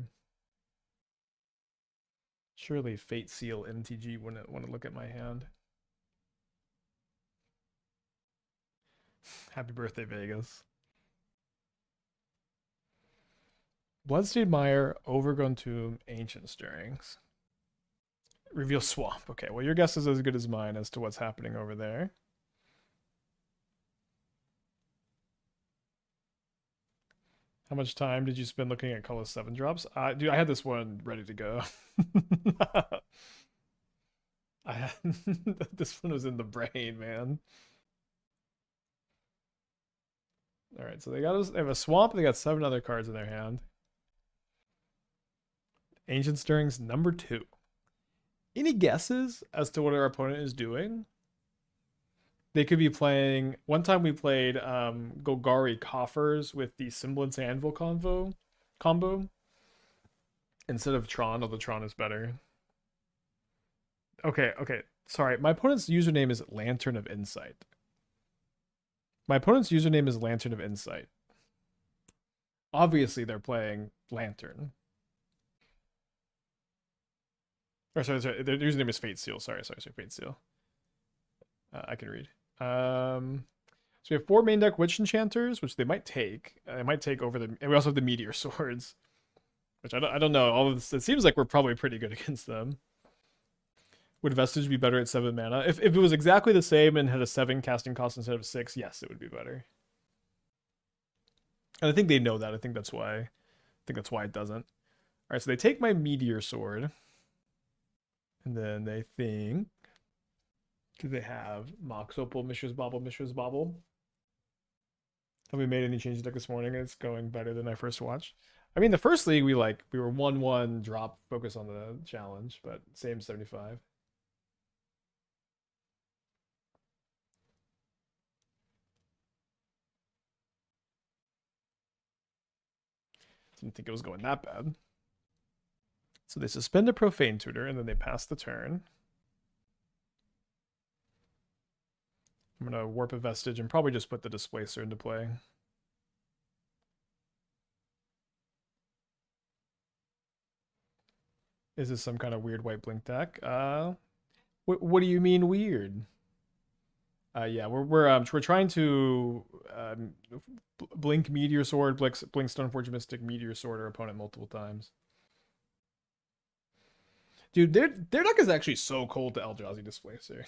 Surely Fate Seal MTG wouldn't want to look at my hand. Happy birthday, Vegas. Bloodstained Mire, Overgrown Tomb, Ancient Stirrings. Reveal Swamp. Okay, well, your guess is as good as mine as to what's happening over there. How much time did you spend looking at color 7 drops? Dude, I had this one ready to go. This one was in the brain, man. All right, so they have a swamp. They got 7 other cards in their hand. Ancient Stirrings number 2. Any guesses as to what our opponent is doing? They could be playing. One time we played Golgari Coffers with the Semblance Anvil combo instead of Tron, although Tron is better. Okay. Sorry, my opponent's username is Lantern of Insight. Obviously, they're playing Lantern. Or sorry, their username is Fate Seal. Sorry, Fate Seal. I can read. So we have 4 main deck Witch Enchanters, which they might take. They might take over the. And we also have the Meteor Swords, which I don't know. All of this, it seems like we're probably pretty good against them. Would Vestige be better at 7 mana? If it was exactly the same and had a 7 casting cost instead of 6, yes, it would be better. And I think they know that. I think that's why it doesn't. All right, so they take my Meteor Sword. And then they think, do they have Mox Opal, Mishra's Bauble? Have we made any changes deck this morning? It's going better than I first watched. I mean, the first league we were 1-1 drop, focus on the challenge, but same 75. Didn't think it was going that bad. So they suspend a Profane Tutor, and then they pass the turn. I'm going to warp a Vestige and probably just put the Displacer into play. Is this some kind of weird white blink deck? What do you mean weird? Yeah, we're trying to blink Meteor Sword, blink Stoneforge Mystic, Meteor Sword our opponent multiple times. Dude, their deck is actually so cold to Eldrazi Displacer.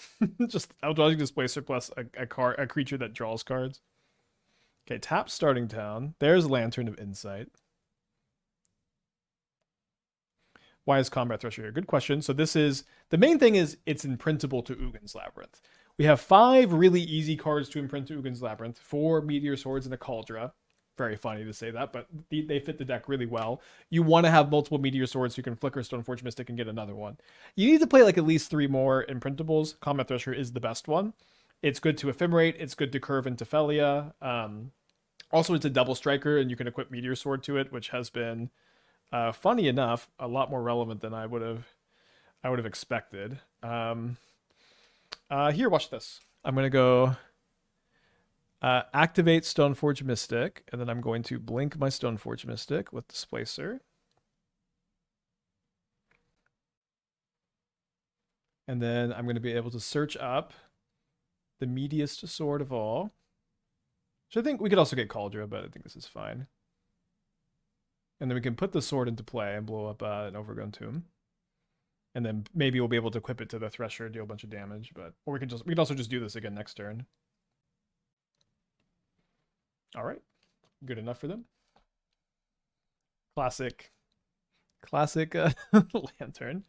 Just Eldrazi Displacer plus a creature that draws cards. Okay, tap starting town. There's Lantern of Insight. Why is Combat Thresher here? Good question. So this is the main thing is it's imprintable to Ugin's Labyrinth. We have 5 really easy cards to imprint to Ugin's Labyrinth, 4 Meteor Swords and a Kaldra. Very funny to say that, but they fit the deck really well. You want to have multiple Meteor Swords so you can flicker Stoneforge Mystic and get another one. You need to play like at least 3 more imprintables. Combat Thresher is the best one. It's good to Ephemerate. It's good to curve into Phelia. Also, it's a double striker, and you can equip Meteor Sword to it, which has been funny enough, a lot more relevant than I would have expected. Here, watch this. I'm gonna go activate Stoneforge Mystic, and then I'm going to blink my Stoneforge Mystic with Displacer. And then I'm going to be able to search up the meatiest sword of all. Which I think we could also get Kaldra, but I think this is fine. And then we can put the sword into play and blow up an Overgrown Tomb. And then maybe we'll be able to equip it to the Thresher, deal a bunch of damage. But or we can also just do this again next turn. All right, good enough for them. Classic Lantern.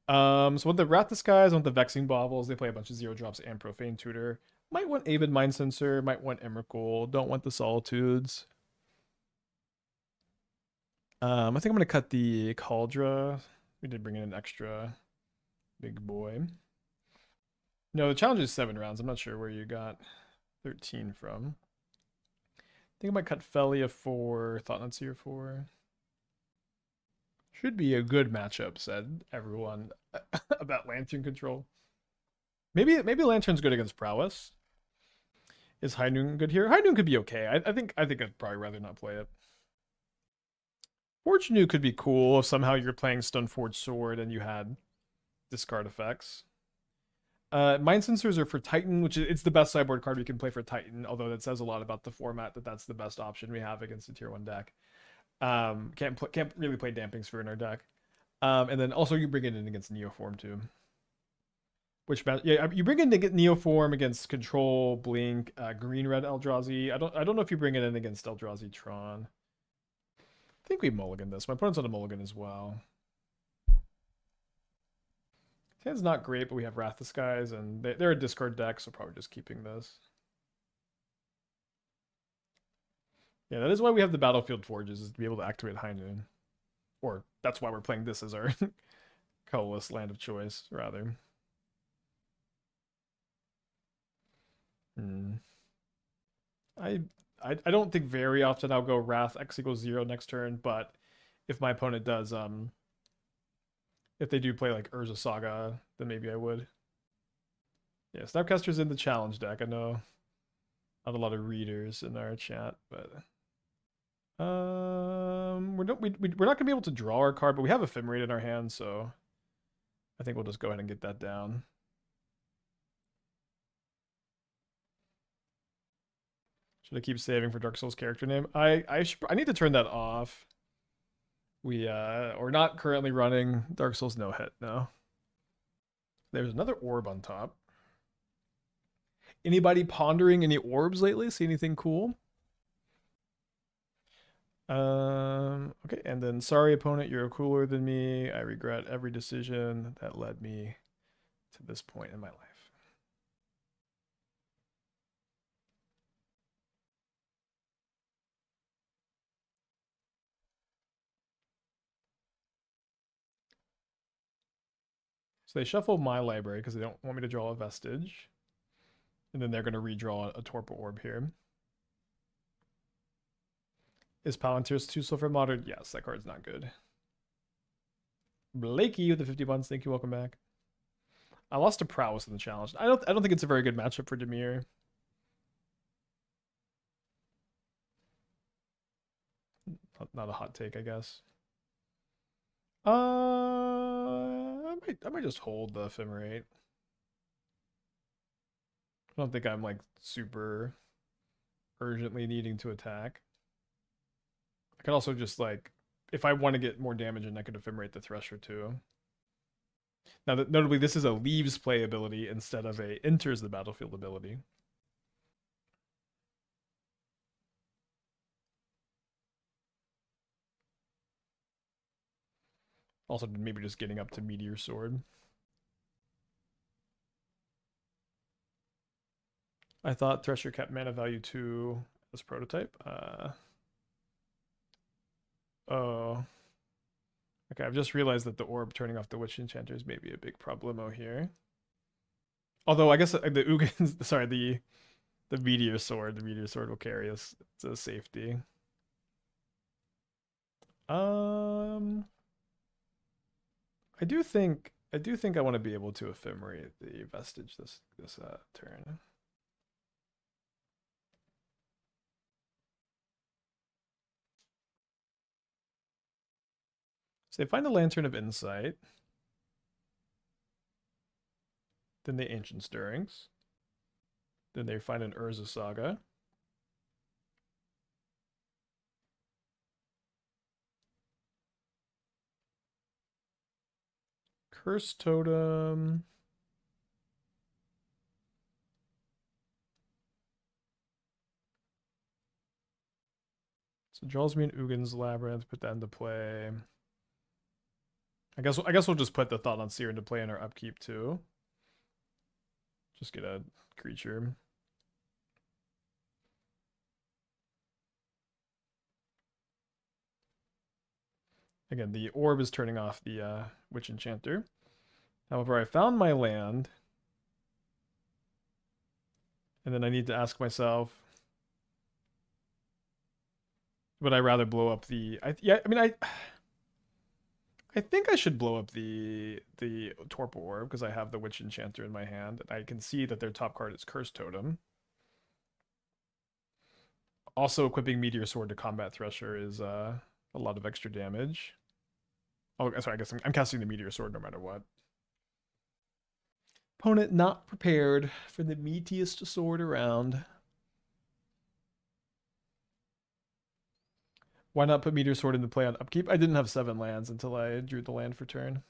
So with the Wrath Disguise, with the Vexing Baubles, they play a bunch of 0-drops and Profane Tutor. Might want Aven Mindcensor, might want Emrakul, don't want the Solitudes. I think I'm gonna cut the Kaldra. We did bring in an extra big boy. No, the challenge is 7 rounds. I'm not sure where you got 13 from. I think I might cut Phelia for Thought-Knot Seer for. Should be a good matchup, said everyone about Lantern control. Maybe Lantern's good against Prowess. Is High Noon good here? High Noon could be okay. I think I'd probably rather not play it. Forge New could be cool if somehow you're playing Stoneforged Sword and you had discard effects. Mindcensors are for Titan, which it's the best sideboard card we can play for Titan, although that says a lot about the format that's the best option we have against a tier 1 deck. Can't really play Damping Sphere in our deck. And then also you bring it in against Neoform too. You bring in Neoform against Control, Blink, Green Red Eldrazi. I don't know if you bring it in against Eldrazi Tron. I think we mulligan this. My opponent's on a mulligan as well. Hand's not great, but we have Wrath Disguise, and they're a discard deck, so probably just keeping this. Yeah, that is why we have the Battlefield Forges, is to be able to activate High Noon. Or that's why we're playing this as our colorless land of choice, rather. I don't think very often I'll go Wrath X equals 0 next turn, but if my opponent does, if they do play like Urza Saga, then maybe I would. Yeah, Snapcaster's in the challenge deck. I know not a lot of readers in our chat, but we're not gonna be able to draw our card, but we have Ephemerate in our hand, so I think we'll just go ahead and get that down. Should I keep saving for Dark Souls character name? I need to turn that off. We're not currently running Dark Souls no hit, no. There's another orb on top. Anybody pondering any orbs lately? See anything cool? Okay, and then sorry opponent, you're cooler than me. I regret every decision that led me to this point in my life. So they shuffle my library because they don't want me to draw a Vestige. And then they're going to redraw a Torpor Orb here. Is Palantir's too slow for modern? Yes, that card's not good. Blakey with the 50 buns. Thank you. Welcome back. I lost to Prowess in the challenge. I don't think it's a very good matchup for Dimir. Not a hot take, I guess. I might just hold the Ephemerate. I don't think I'm like super urgently needing to attack. I could also just like, if I want to get more damage in, I could Ephemerate the Thresher too. Now, notably, this is a leaves play ability instead of a enters the battlefield ability. Also, maybe just getting up to Meteor Sword. I thought Thresher kept mana value 2 as prototype. Oh. Okay, I've just realized that the orb turning off the Witch Enchanters may be a big problemo here. Although I guess the Ugin, sorry, the Meteor Sword, will carry us to safety. I do think I want to be able to Ephemerate the Vestige this turn. So they find the Lantern of Insight. Then the Ancient Stirrings. Then they find an Urza Saga. Curse Totem. So draws me an Ugin's Labyrinth, put that into play. I guess we'll just put the Thought-Knot Seer into play in our upkeep too. Just get a creature. Again, the orb is turning off the Witch Enchanter. However, I found my land. And then I need to ask myself, would I rather blow up the... I think I should blow up the Torpor Orb because I have the Witch Enchanter in my hand. And I can see that their top card is Curse Totem. Also, equipping Meteor Sword to Combat Thresher is a lot of extra damage. Oh, sorry, I guess I'm casting the Meteor Sword no matter what. Opponent not prepared for the meatiest sword around. Why not put Meteor Sword into play on upkeep? I didn't have 7 lands until I drew the land for turn.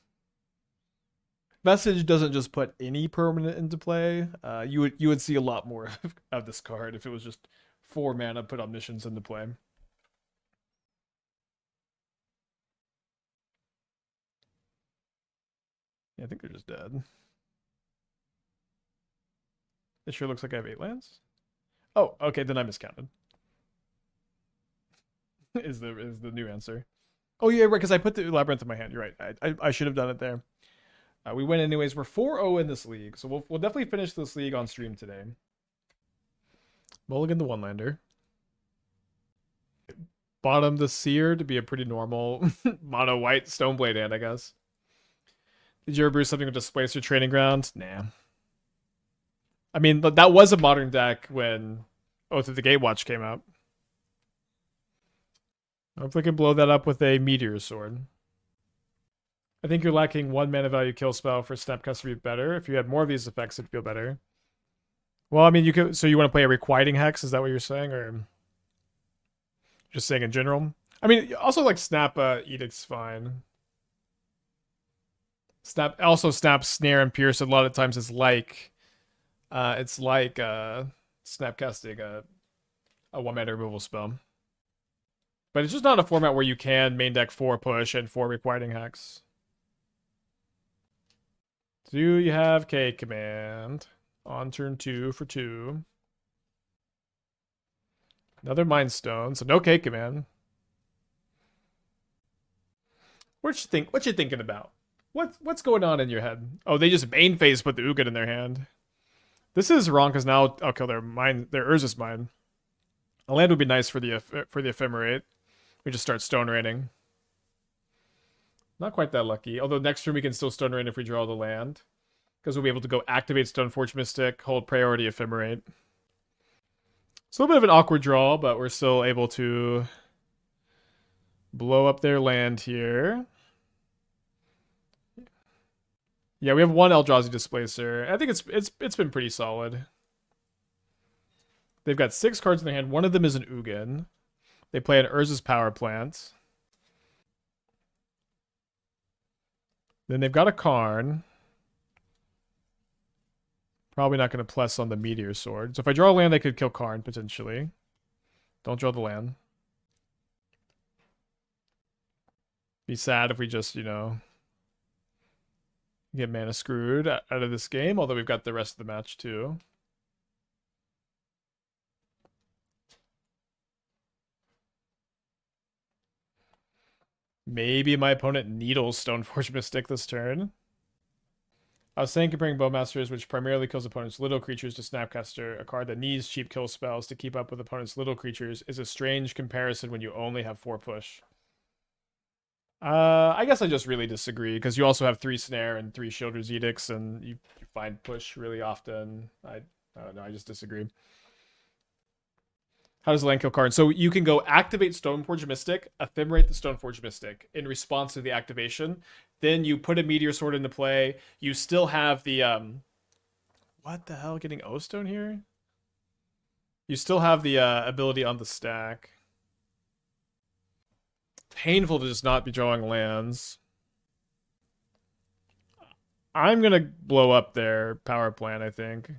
Vestige doesn't just put any permanent into play. You would see a lot more of this card if it was just 4 mana put Omniscience into play. Yeah, I think they're just dead. It sure looks like I have 8 lands. Oh, okay, then I miscounted. is the new answer. Oh yeah, right, because I put the Labyrinth in my hand. You're right. I should have done it there. We win anyways. We're 4-0 in this league, so we'll definitely finish this league on stream today. Mulligan the one-lander. Bottom the Seer to be a pretty normal mono white Stoneblade hand, I guess. Did you ever brew something with Displacer Training Ground? Nah. I mean, that was a modern deck when Oath of the Gatewatch came out. I hope we can blow that up with a Meteor Sword. I think you're lacking 1 mana value kill spell for Snapcaster to be better. If you had more of these effects, it'd feel better. Well, I mean, you could. So you want to play a Requiting Hex? Is that what you're saying, or just saying in general? I mean, also like Snap Edict's fine. Snap Snare and Pierce. A lot of times it's like Snapcasting a 1 mana removal spell. But it's just not a format where you can main deck 4 push and 4 Requiting Hex. Do you have K Command on turn 2 for 2? Another Mind Stone, so no K Command. What you thinking about? What's going on in your head? Oh, they just main phase put the Ugin in their hand. This is wrong because now I'll kill their Urza's Mine. A land would be nice for the Ephemerate. We just start Stone Raining. Not quite that lucky. Although next turn we can still Stone Rain if we draw the land. Because we'll be able to go activate Stoneforge Mystic, hold priority Ephemerate. It's a little bit of an awkward draw, but we're still able to blow up their land here. Yeah, we have 1 Eldrazi Displacer. I think it's been pretty solid. They've got 6 cards in their hand. One of them is an Ugin. They play an Urza's Power Plant. Then they've got a Karn. Probably not going to plus on the Meteor Sword. So if I draw a land, I could kill Karn, potentially. Don't draw the land. Be sad if we just, you know, get mana screwed out of this game, although we've got the rest of the match, too. Maybe my opponent needles Stoneforge Mystic this turn. I was saying comparing Bowmasters, which primarily kills opponents' little creatures, to Snapcaster, a card that needs cheap kill spells to keep up with opponents' little creatures, is a strange comparison when you only have 4 push. I guess I just really disagree, because you also have 3 Snare and 3 Shielder's Edicts, and you find push really often. I don't know, I just disagree. How does the land kill card? So you can go activate Stoneforge Mystic, ephemerate the Stoneforge Mystic in response to the activation. Then you put a Meteor Sword into play. You still have the what the hell? Getting O-Stone here? You still have the ability on the stack. Painful to just not be drawing lands. I'm gonna blow up their power plant, I think.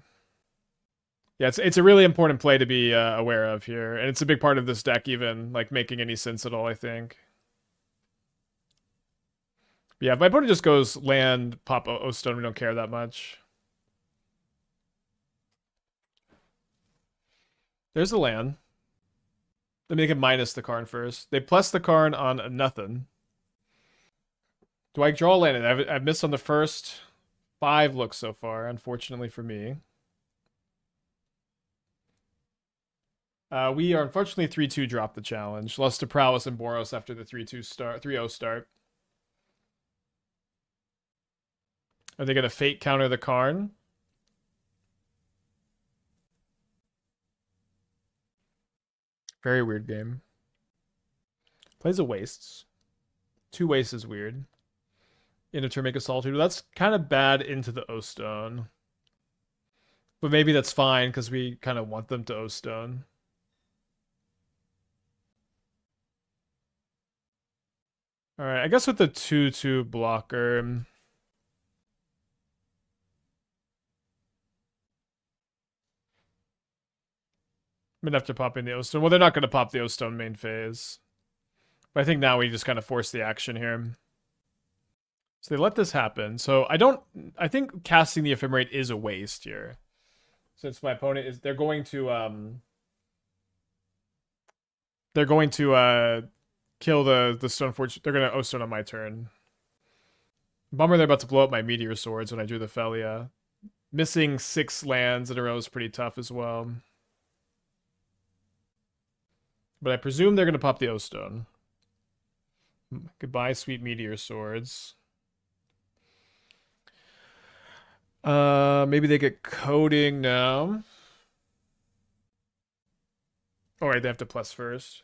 Yeah, it's a really important play to be aware of here, and it's a big part of this deck, even like making any sense at all, I think. But yeah, if my opponent just goes land, pop O-Stone, we don't care that much. There's the land. Let me make it minus the Karn first. They plus the Karn on nothing. Do I draw a land? I've missed on the first 5 looks so far, unfortunately for me. We are unfortunately 3-2 drop the challenge. Lost to Prowess and Boros after the 3-0 start. Are they going to Fate counter the Karn? Very weird game. Plays a Wastes. 2 Wastes is weird. Into turn make a Solitude. That's kind of bad into the O-Stone. But maybe that's fine because we kind of want them to O-Stone. Alright, I guess with the 2-2 blocker... I'm gonna have to pop in the O-Stone. Well, they're not gonna pop the O-Stone main phase. But I think now we just kind of force the action here. So they let this happen. So I think casting the Ephemerate is a waste here. Since my opponent is, they're going to kill the Stoneforge. They're going to O-Stone on my turn. Bummer they're about to blow up my Meteor Swords when I drew the Phelia. Missing 6 lands in a row is pretty tough as well. But I presume they're going to pop the O-Stone. Goodbye, sweet Meteor Swords. Maybe they get coding now. Oh, right, they have to plus first.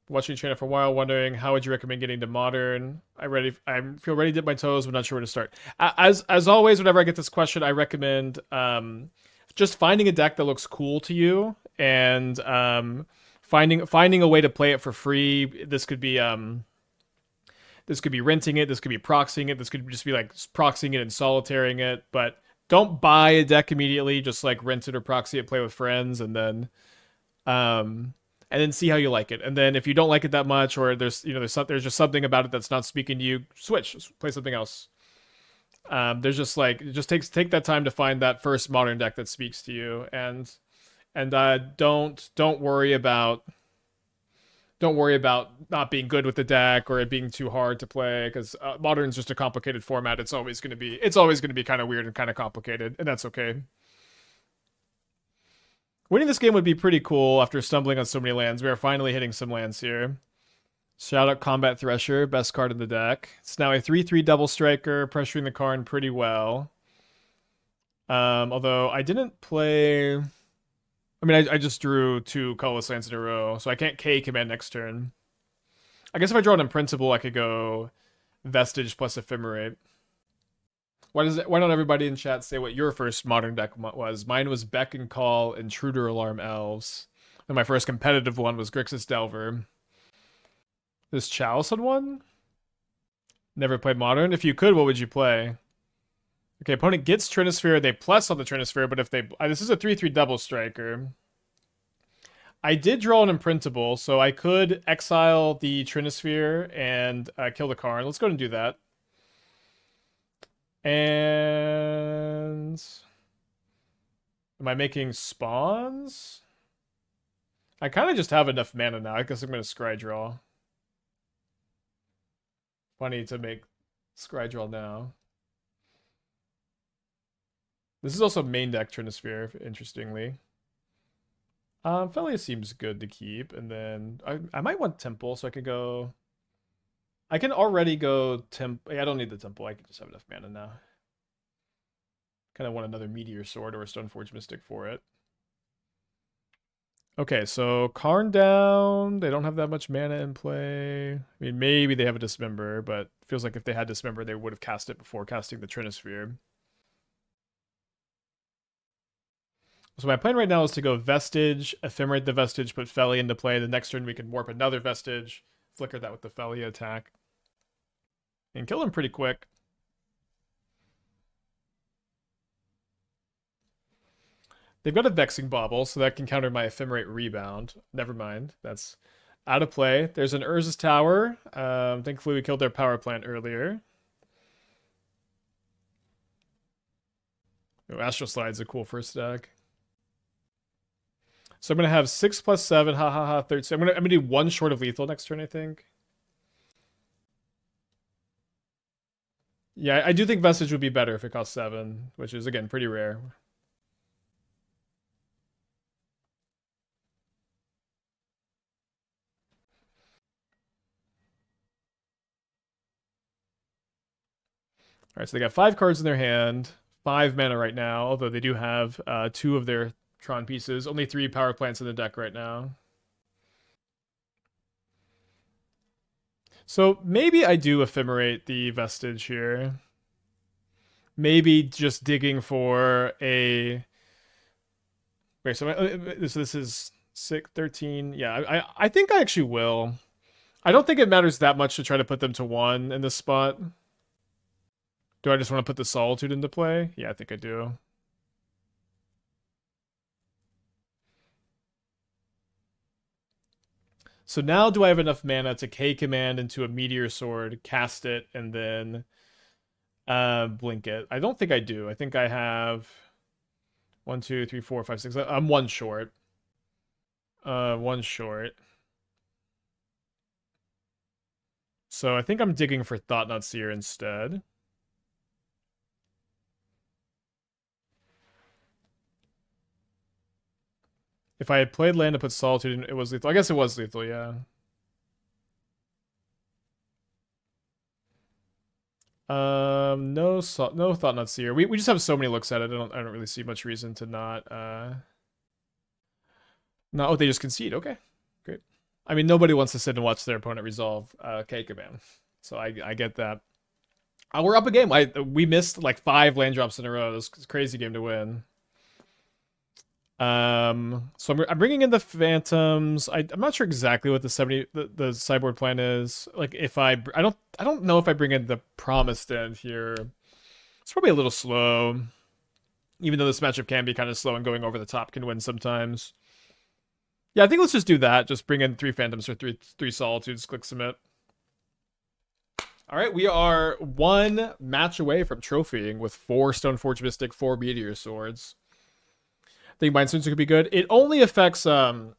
Watching China for a while, wondering how would you recommend getting to Modern? I feel ready to dip my toes, but not sure where to start. As always, whenever I get this question, I recommend just finding a deck that looks cool to you and finding a way to play it for free. This could be renting it. This could be proxying it. This could just be like proxying it and solitarying it. But don't buy a deck immediately. Just like rent it or proxy it, play with friends, and then see how you like it. And then if you don't like it that much, or there's just something about it that's not speaking to you, switch. Just play something else. There's just like it just take that time to find that first Modern deck that speaks to you, and don't worry about not being good with the deck or it being too hard to play, because Modern's just a complicated format. It's always going to be kind of weird and kind of complicated, and that's okay. Winning this game would be pretty cool after stumbling on so many lands. We are finally hitting some lands here. Shout out Combat Thresher, best card in the deck. It's now a 3/3 double striker, pressuring the Karn pretty well. Although I didn't play... I mean, I just drew 2 colorless lands in a row, so I can't K command next turn. I guess if I draw it in principle, I could go Vestige plus Ephemerate. Why don't everybody in chat say what your first modern deck was? Mine was Beck and Call, Intruder Alarm Elves. And my first competitive one was Grixis Delver. This Chalice had one? Never played modern? If you could, what would you play? Okay, opponent gets Trinisphere, they plus on the Trinisphere, but if they... this is a 3/3 double striker. I did draw an imprintable, so I could exile the Trinisphere and kill the Karn. Let's go ahead and do that. And... am I making spawns? I kind of just have enough mana now. I guess I'm going to scry draw. Funny to make scry draw now. This is also main deck Trinisphere, interestingly. Phelia seems good to keep, and then I might want Temple, so I could go... I can already go Temple. I don't need the Temple, I can just have enough mana now. Kind of want another Meteor Sword or a Stoneforge Mystic for it. Okay, so Karn down. They don't have that much mana in play. I mean, maybe they have a Dismember, but it feels like if they had Dismember, they would have cast it before casting the Trinisphere. So my plan right now is to go Vestige, Ephemerate the Vestige, put Phelia into play. The next turn we can warp another Vestige, flicker that with the Phelia attack, and kill him pretty quick. They've got a Vexing Bauble, so that can counter my Ephemerate Rebound. Never mind, that's out of play. There's an Urza's Tower. Thankfully we killed their power plant earlier. Oh, Astral Slide's a cool first deck. So I'm gonna have 6+7, 13. I'm gonna do one short of lethal next turn, I think. Yeah, I do think Vestige would be better if it costs 7, which is again pretty rare. Alright, so they got 5 cards in their hand, 5 mana right now, although they do have 2 of their Tron pieces. Only 3 power plants in the deck right now. So maybe I do Ephemerate the Vestige here. Maybe just digging for a... Wait, so this is 6, 13. Yeah, I think I actually will. I don't think it matters that much to try to put them to 1 in this spot. Do I just want to put the Solitude into play? Yeah, I think I do. So now do I have enough mana to K-Command into a Meteor Sword, cast it, and then blink it? I don't think I do. I think I have 1, 2, 3, 4, 5, 6. I'm 1 short. 1 short. So I think I'm digging for Thought-Knot Seer instead. If I had played land to put Solitude in, it was lethal. I guess it was lethal, yeah. No Thought-Knot Seer. We just have so many looks at it. I don't really see much reason to not. No, oh, they just concede. Okay, great. I mean, nobody wants to sit and watch their opponent resolve K-Command, so I get that. We're up a game. We missed like 5 land drops in a row. This is a crazy game to win. So I'm bringing in the Phantoms. I'm not sure exactly what the sideboard plan is. Like if I don't know if I bring in the Promised End here. It's probably a little slow. Even though this matchup can be kind of slow and going over the top can win sometimes. Yeah, I think let's just do that. Just bring in 3 Phantoms or three Solitudes, click submit. All right, we are 1 match away from trophying with 4 Stoneforge Mystic, 4 Meteor Swords. I think Mindcensor could be good. It only affects I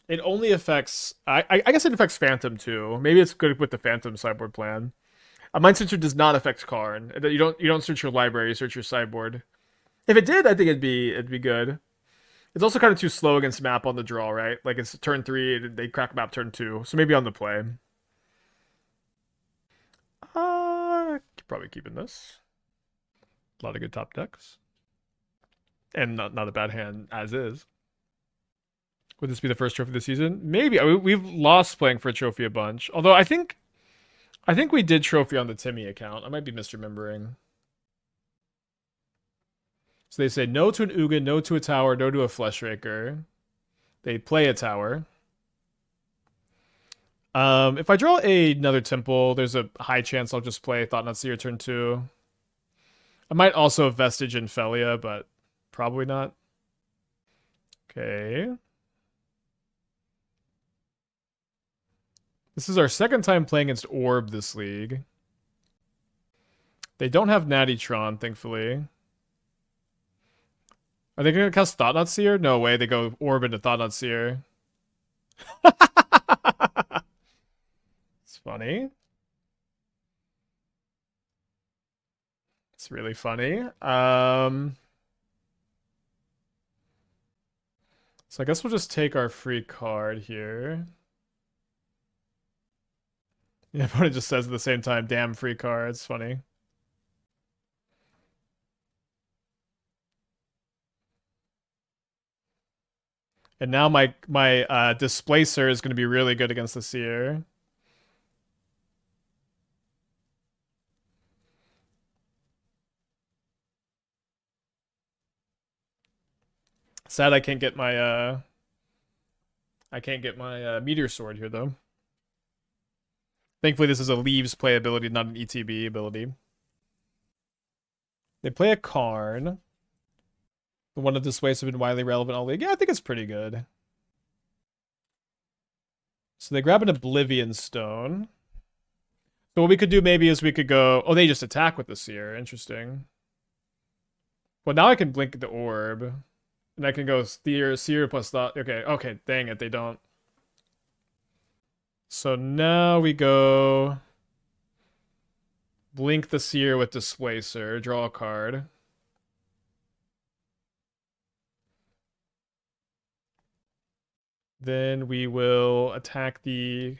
guess it affects Phantom too. Maybe it's good with the Phantom sideboard plan. Mindcensor does not affect Karn. You don't search your library, you search your sideboard. If it did, I think it'd be good. It's also kind of too slow against map on the draw, right? Like it's turn 3, they crack map turn 2. So maybe on the play. Probably keeping this. A lot of good top decks. And not a bad hand as is. Would this be the first trophy of the season? Maybe. I mean, we've lost playing for a trophy a bunch. Although I think we did trophy on the Timmy account. I might be misremembering. So they say no to an Ugin, no to a tower, no to a Fleshraker. They play a tower. If I draw another temple, there's a high chance I'll just play Thought-Knot Seer turn 2. I might also have Vestige in Phelia, but probably not. Okay. This is our second time playing against Orb this league. They don't have Nattytron, thankfully. Are they going to cast Thought-Knot Seer? No way, they go Orb into Thought-Knot Seer. It's funny. It's really funny. So I guess we'll just take our free card here. Yeah, but it just says at the same time, damn free card. It's funny. And now my Displacer is going to be really good against the Seer. Sad I can't get my Meteor Sword here though. Thankfully this is a Leaves play ability, not an ETB ability. They play a Karn. The one of Displace have been widely relevant all league. Yeah, I think it's pretty good. So they grab an Oblivion Stone. So what we could do maybe is we could go... Oh, they just attack with the Seer. Interesting. Well, now I can blink the Orb. And I can go Seer plus Thought. Okay, dang it, they don't. So now we go... Blink the Seer with Displacer. Draw a card. Then we will attack them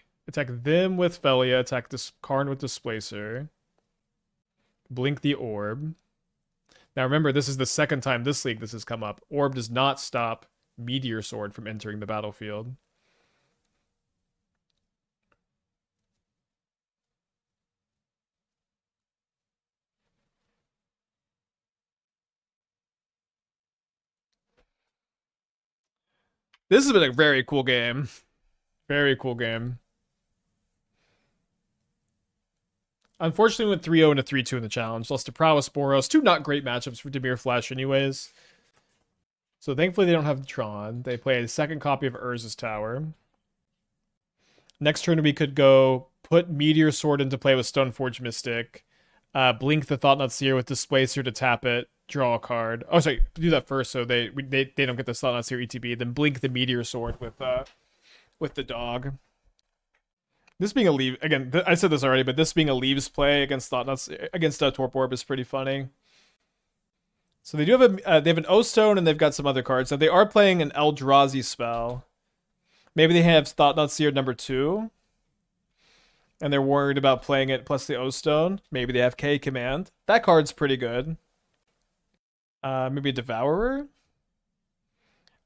with Phelia, attack this Karn with Displacer. Blink the Orb. Now remember, this is the second time this league this has come up. Orb does not stop Meteor Sword from entering the battlefield. This has been a very cool game. Very cool game. Unfortunately, we went 3-0 and a 3-2 in the challenge. Lost to Prowess Boros. Two not great matchups for Dimir Flash anyways. So thankfully they don't have Tron. They play a second copy of Urza's Tower. Next turn we could go put Meteor Sword into play with Stoneforge Mystic. Blink the Thought-Knot Seer with Displacer to tap it. Draw a card. Oh, sorry. Do that first so they don't get the Thought-Knot Seer ETB. Then blink the Meteor Sword with the dog. This being a leave again, I said this already, but this being a Leaves play against Torp Orb is pretty funny. So they do have they have an O-Stone and they've got some other cards. So they are playing an Eldrazi spell. Maybe they have Thought-Knot Seer number 2. And they're worried about playing it plus the O-Stone. Maybe they have K Command. That card's pretty good. Maybe a Devourer?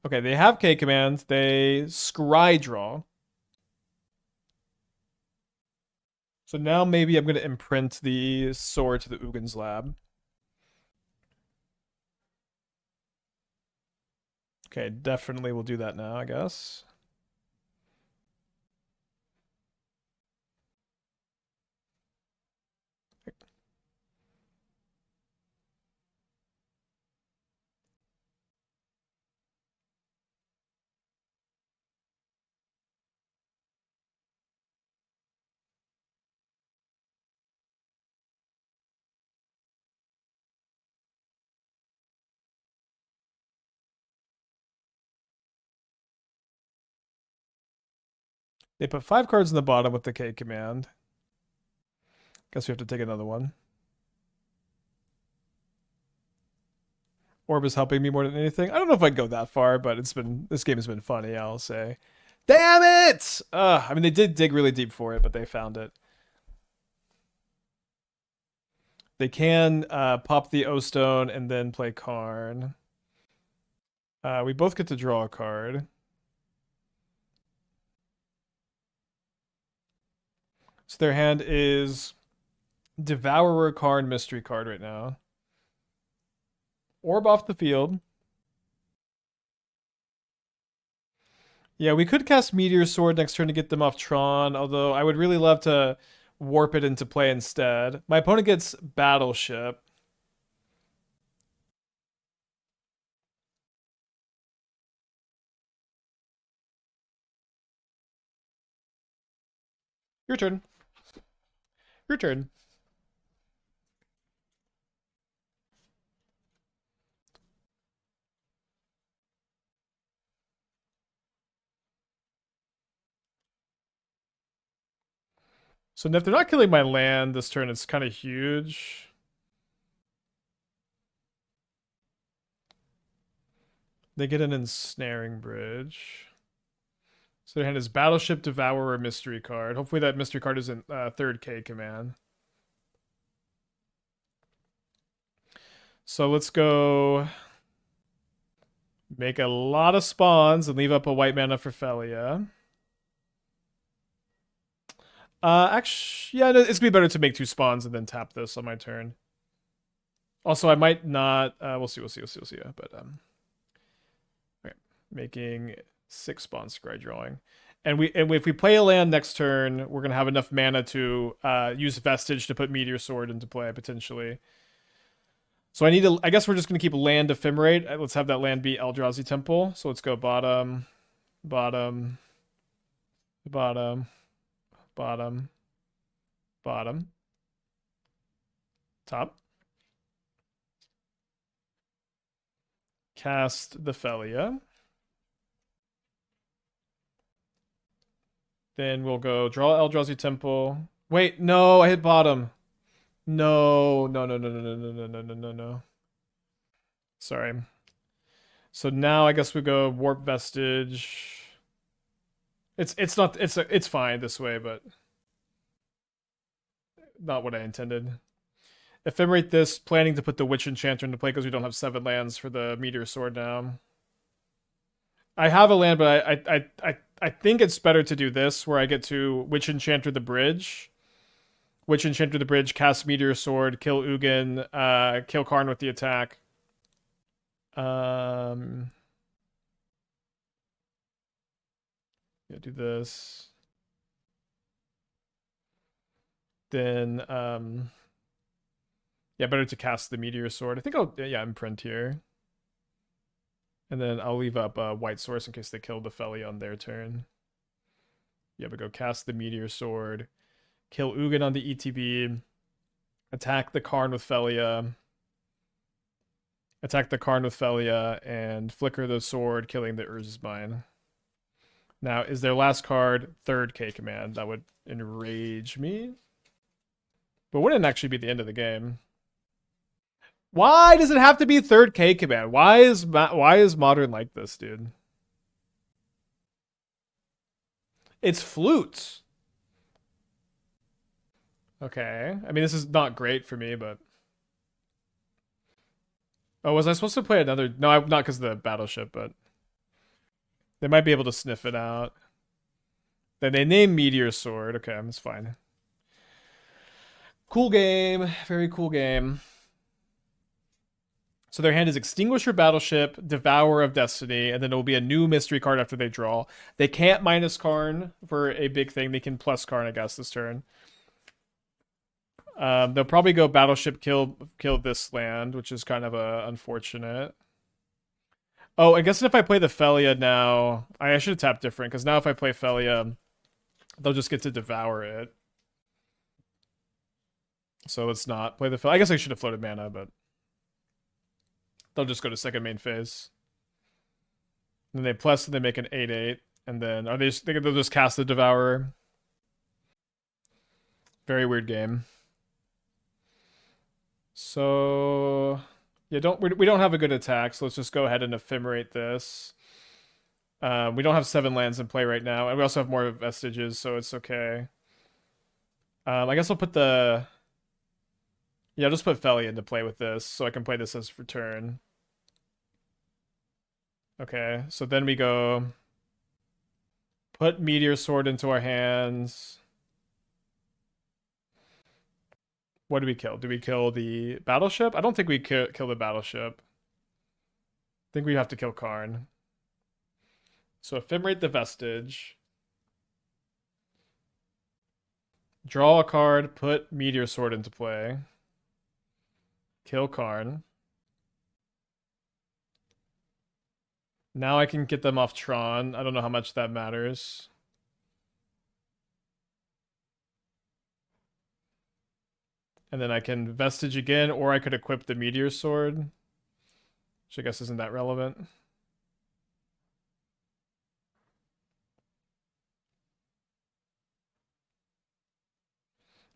Okay, they have K Command. They Scry Draw. So now maybe I'm going to imprint the sword to the Ugin's Lab. Okay, definitely we'll do that now, I guess. They put 5 cards in the bottom with the K command. Guess we have to take another one. Orb is helping me more than anything. I don't know if I'd go that far, but this game has been funny, I'll say. Damn it! I mean, they did dig really deep for it, but they found it. They can pop the O-Stone and then play Karn. We both get to draw a card. So their hand is Devourer, Karn, Mystery card right now. Orb off the field. Yeah, we could cast Meteor Sword next turn to get them off Tron, although I would really love to warp it into play instead. My opponent gets Battleship. Your turn. Your turn. So if they're not killing my land this turn, it's kind of huge. They get an Ensnaring Bridge. So their hand is Battleship, Devourer, Mystery card. Hopefully that Mystery card isn't 3rd K command. So let's go make a lot of spawns and leave up a white mana for Phelia. Actually, yeah, it's gonna be better to make 2 spawns and then tap this on my turn. Also, I might not. We'll see. Yeah, but okay, making 6 spawns, scry drawing, and if we play a land next turn, we're gonna have enough mana to use Vestige to put Meteor Sword into play potentially. So I need to. I guess we're just gonna keep land Ephemerate. Let's have that land be Eldrazi Temple. So let's go bottom, bottom, bottom, bottom, bottom, top. Cast the Phelia. Then we'll go draw Eldrazi Temple. Wait, no, I hit bottom. No. Sorry. So now I guess we go Warp Vestige. It's fine this way, but not what I intended. Ephemerate this, planning to put the Witch Enchanter into play because we don't have 7 lands for the Meteor Sword now. I have a land, but I think it's better to do this, where I get to Witch Enchanter the bridge. Witch Enchanter the bridge, cast Meteor Sword, kill Ugin, kill Karn with the attack. Yeah, do this. Then, yeah, better to cast the Meteor Sword. I think I'll, yeah, imprint here. And then I'll leave up a white source in case they kill the Phelia on their turn. Yeah, but go cast the Meteor Sword. Kill Ugin on the ETB. Attack the Karn with Phelia. Attack the Karn with Phelia and flicker the sword, killing the Urza's Mine. Now, is their last card 3rd K command? That would enrage me. But wouldn't actually be the end of the game. Why does it have to be 3rd K command? Why is Modern like this, dude? It's flutes. Okay. I mean, this is not great for me, but... Oh, was I supposed to play another? No, not because of the Battleship, but... They might be able to sniff it out. Then they name Meteor Sword. Okay, that's fine. Cool game. Very cool game. So their hand is Extinguisher Battleship, Devourer of Destiny, and then it will be a new mystery card after they draw. They can't minus Karn for a big thing. They can plus Karn, I guess, this turn. They'll probably go Battleship, kill this land, which is kind of unfortunate. Oh, I guess if I play the Phelia now, I should have tapped different, because now if I play Phelia, they'll just get to devour it. So let's not play the Phelia. I guess I should have floated mana, but they'll just go to 2nd main phase. And then they plus, and they make an 8/8, and then they'll just cast the Devourer. Very weird game. So yeah, we don't have a good attack, so let's just go ahead and Ephemerate this. We don't have 7 lands in play right now, and we also have more Vestiges, so it's okay. I guess I'll put the... Yeah, I'll just put Phelia into play with this, so I can play this as return. Okay, so then we go... Put Meteor Sword into our hands. What do we kill? Do we kill the Battleship? I don't think we kill the Battleship. think we have to kill Karn. So Ephemerate the Vestige. Draw a card, put Meteor Sword into play. Kill Karn. Now I can get them off Tron. I don't know how much that matters. And then I can Vestige again, or I could equip the Meteor Sword, which I guess isn't that relevant.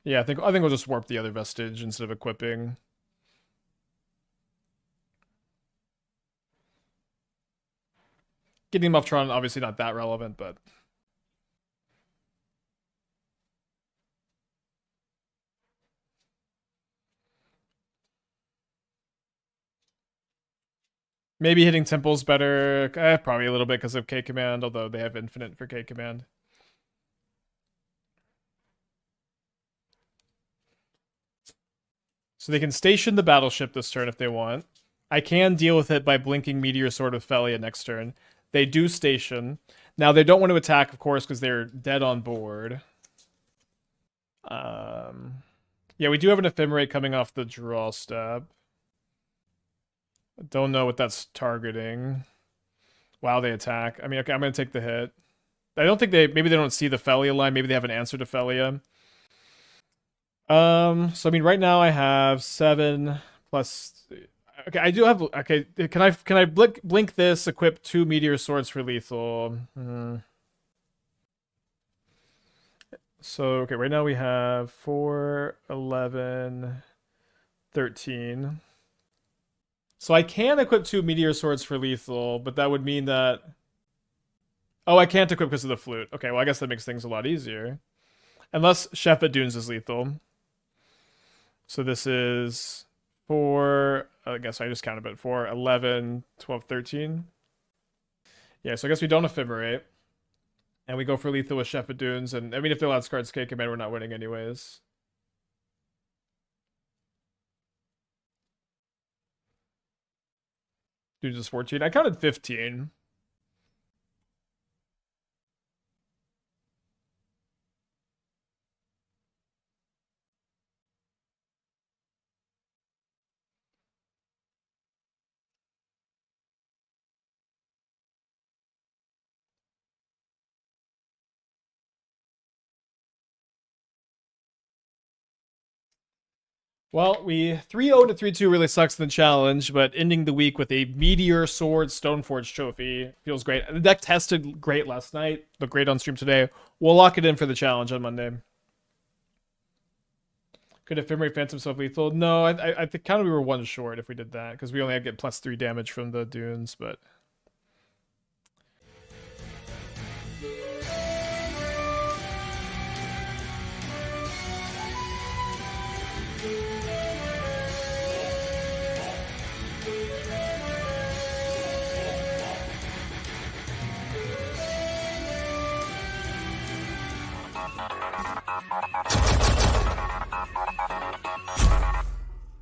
Yeah, I think we'll just warp the other Vestige instead of equipping. Getting him off Tron, obviously not that relevant, but maybe hitting Temple's better. Probably a little bit because of K Command, although they have infinite for K Command. So they can station the battleship this turn if they want. I can deal with it by blinking Meteor Sword with Phelia next turn. They do station. Now they don't want to attack, of course, because they're dead on board. Yeah, we do have an Ephemerate coming off the draw step. Don't know what that's targeting. Wow, they attack. I mean, okay, I'm going to take the hit. I don't think maybe they don't see the Phelia line. Maybe they have an answer to Phelia. So I mean, right now I have 7 plus. Okay, I do have. Okay, can I blink this? Equip 2 Meteor Swords for lethal. So okay, right now we have 4, 11, 13. So I can equip 2 Meteor Swords for lethal, but that would mean that. Oh, I can't equip because of the flute. Okay, well I guess that makes things a lot easier. Unless Shefet Dunes is lethal. So this is 4, I guess I just counted it, 4, 11, 12, 13. Yeah, so I guess we don't Ephemerate. And we go for lethal with Shefet Dunes. And I mean, if the last card's K Command, we're not winning anyways. Dunes is 14. I counted 15. Well, we 3-0 to 3-2 really sucks in the challenge, but ending the week with a Meteor Sword Stoneforged trophy feels great. The deck tested great last night, looked great on stream today. We'll lock it in for the challenge on Monday. Could Ephemerate Phantom self-lethal? No, I think kind of we were 1 short if we did that, because we only had to get +3 damage from the Dunes, but...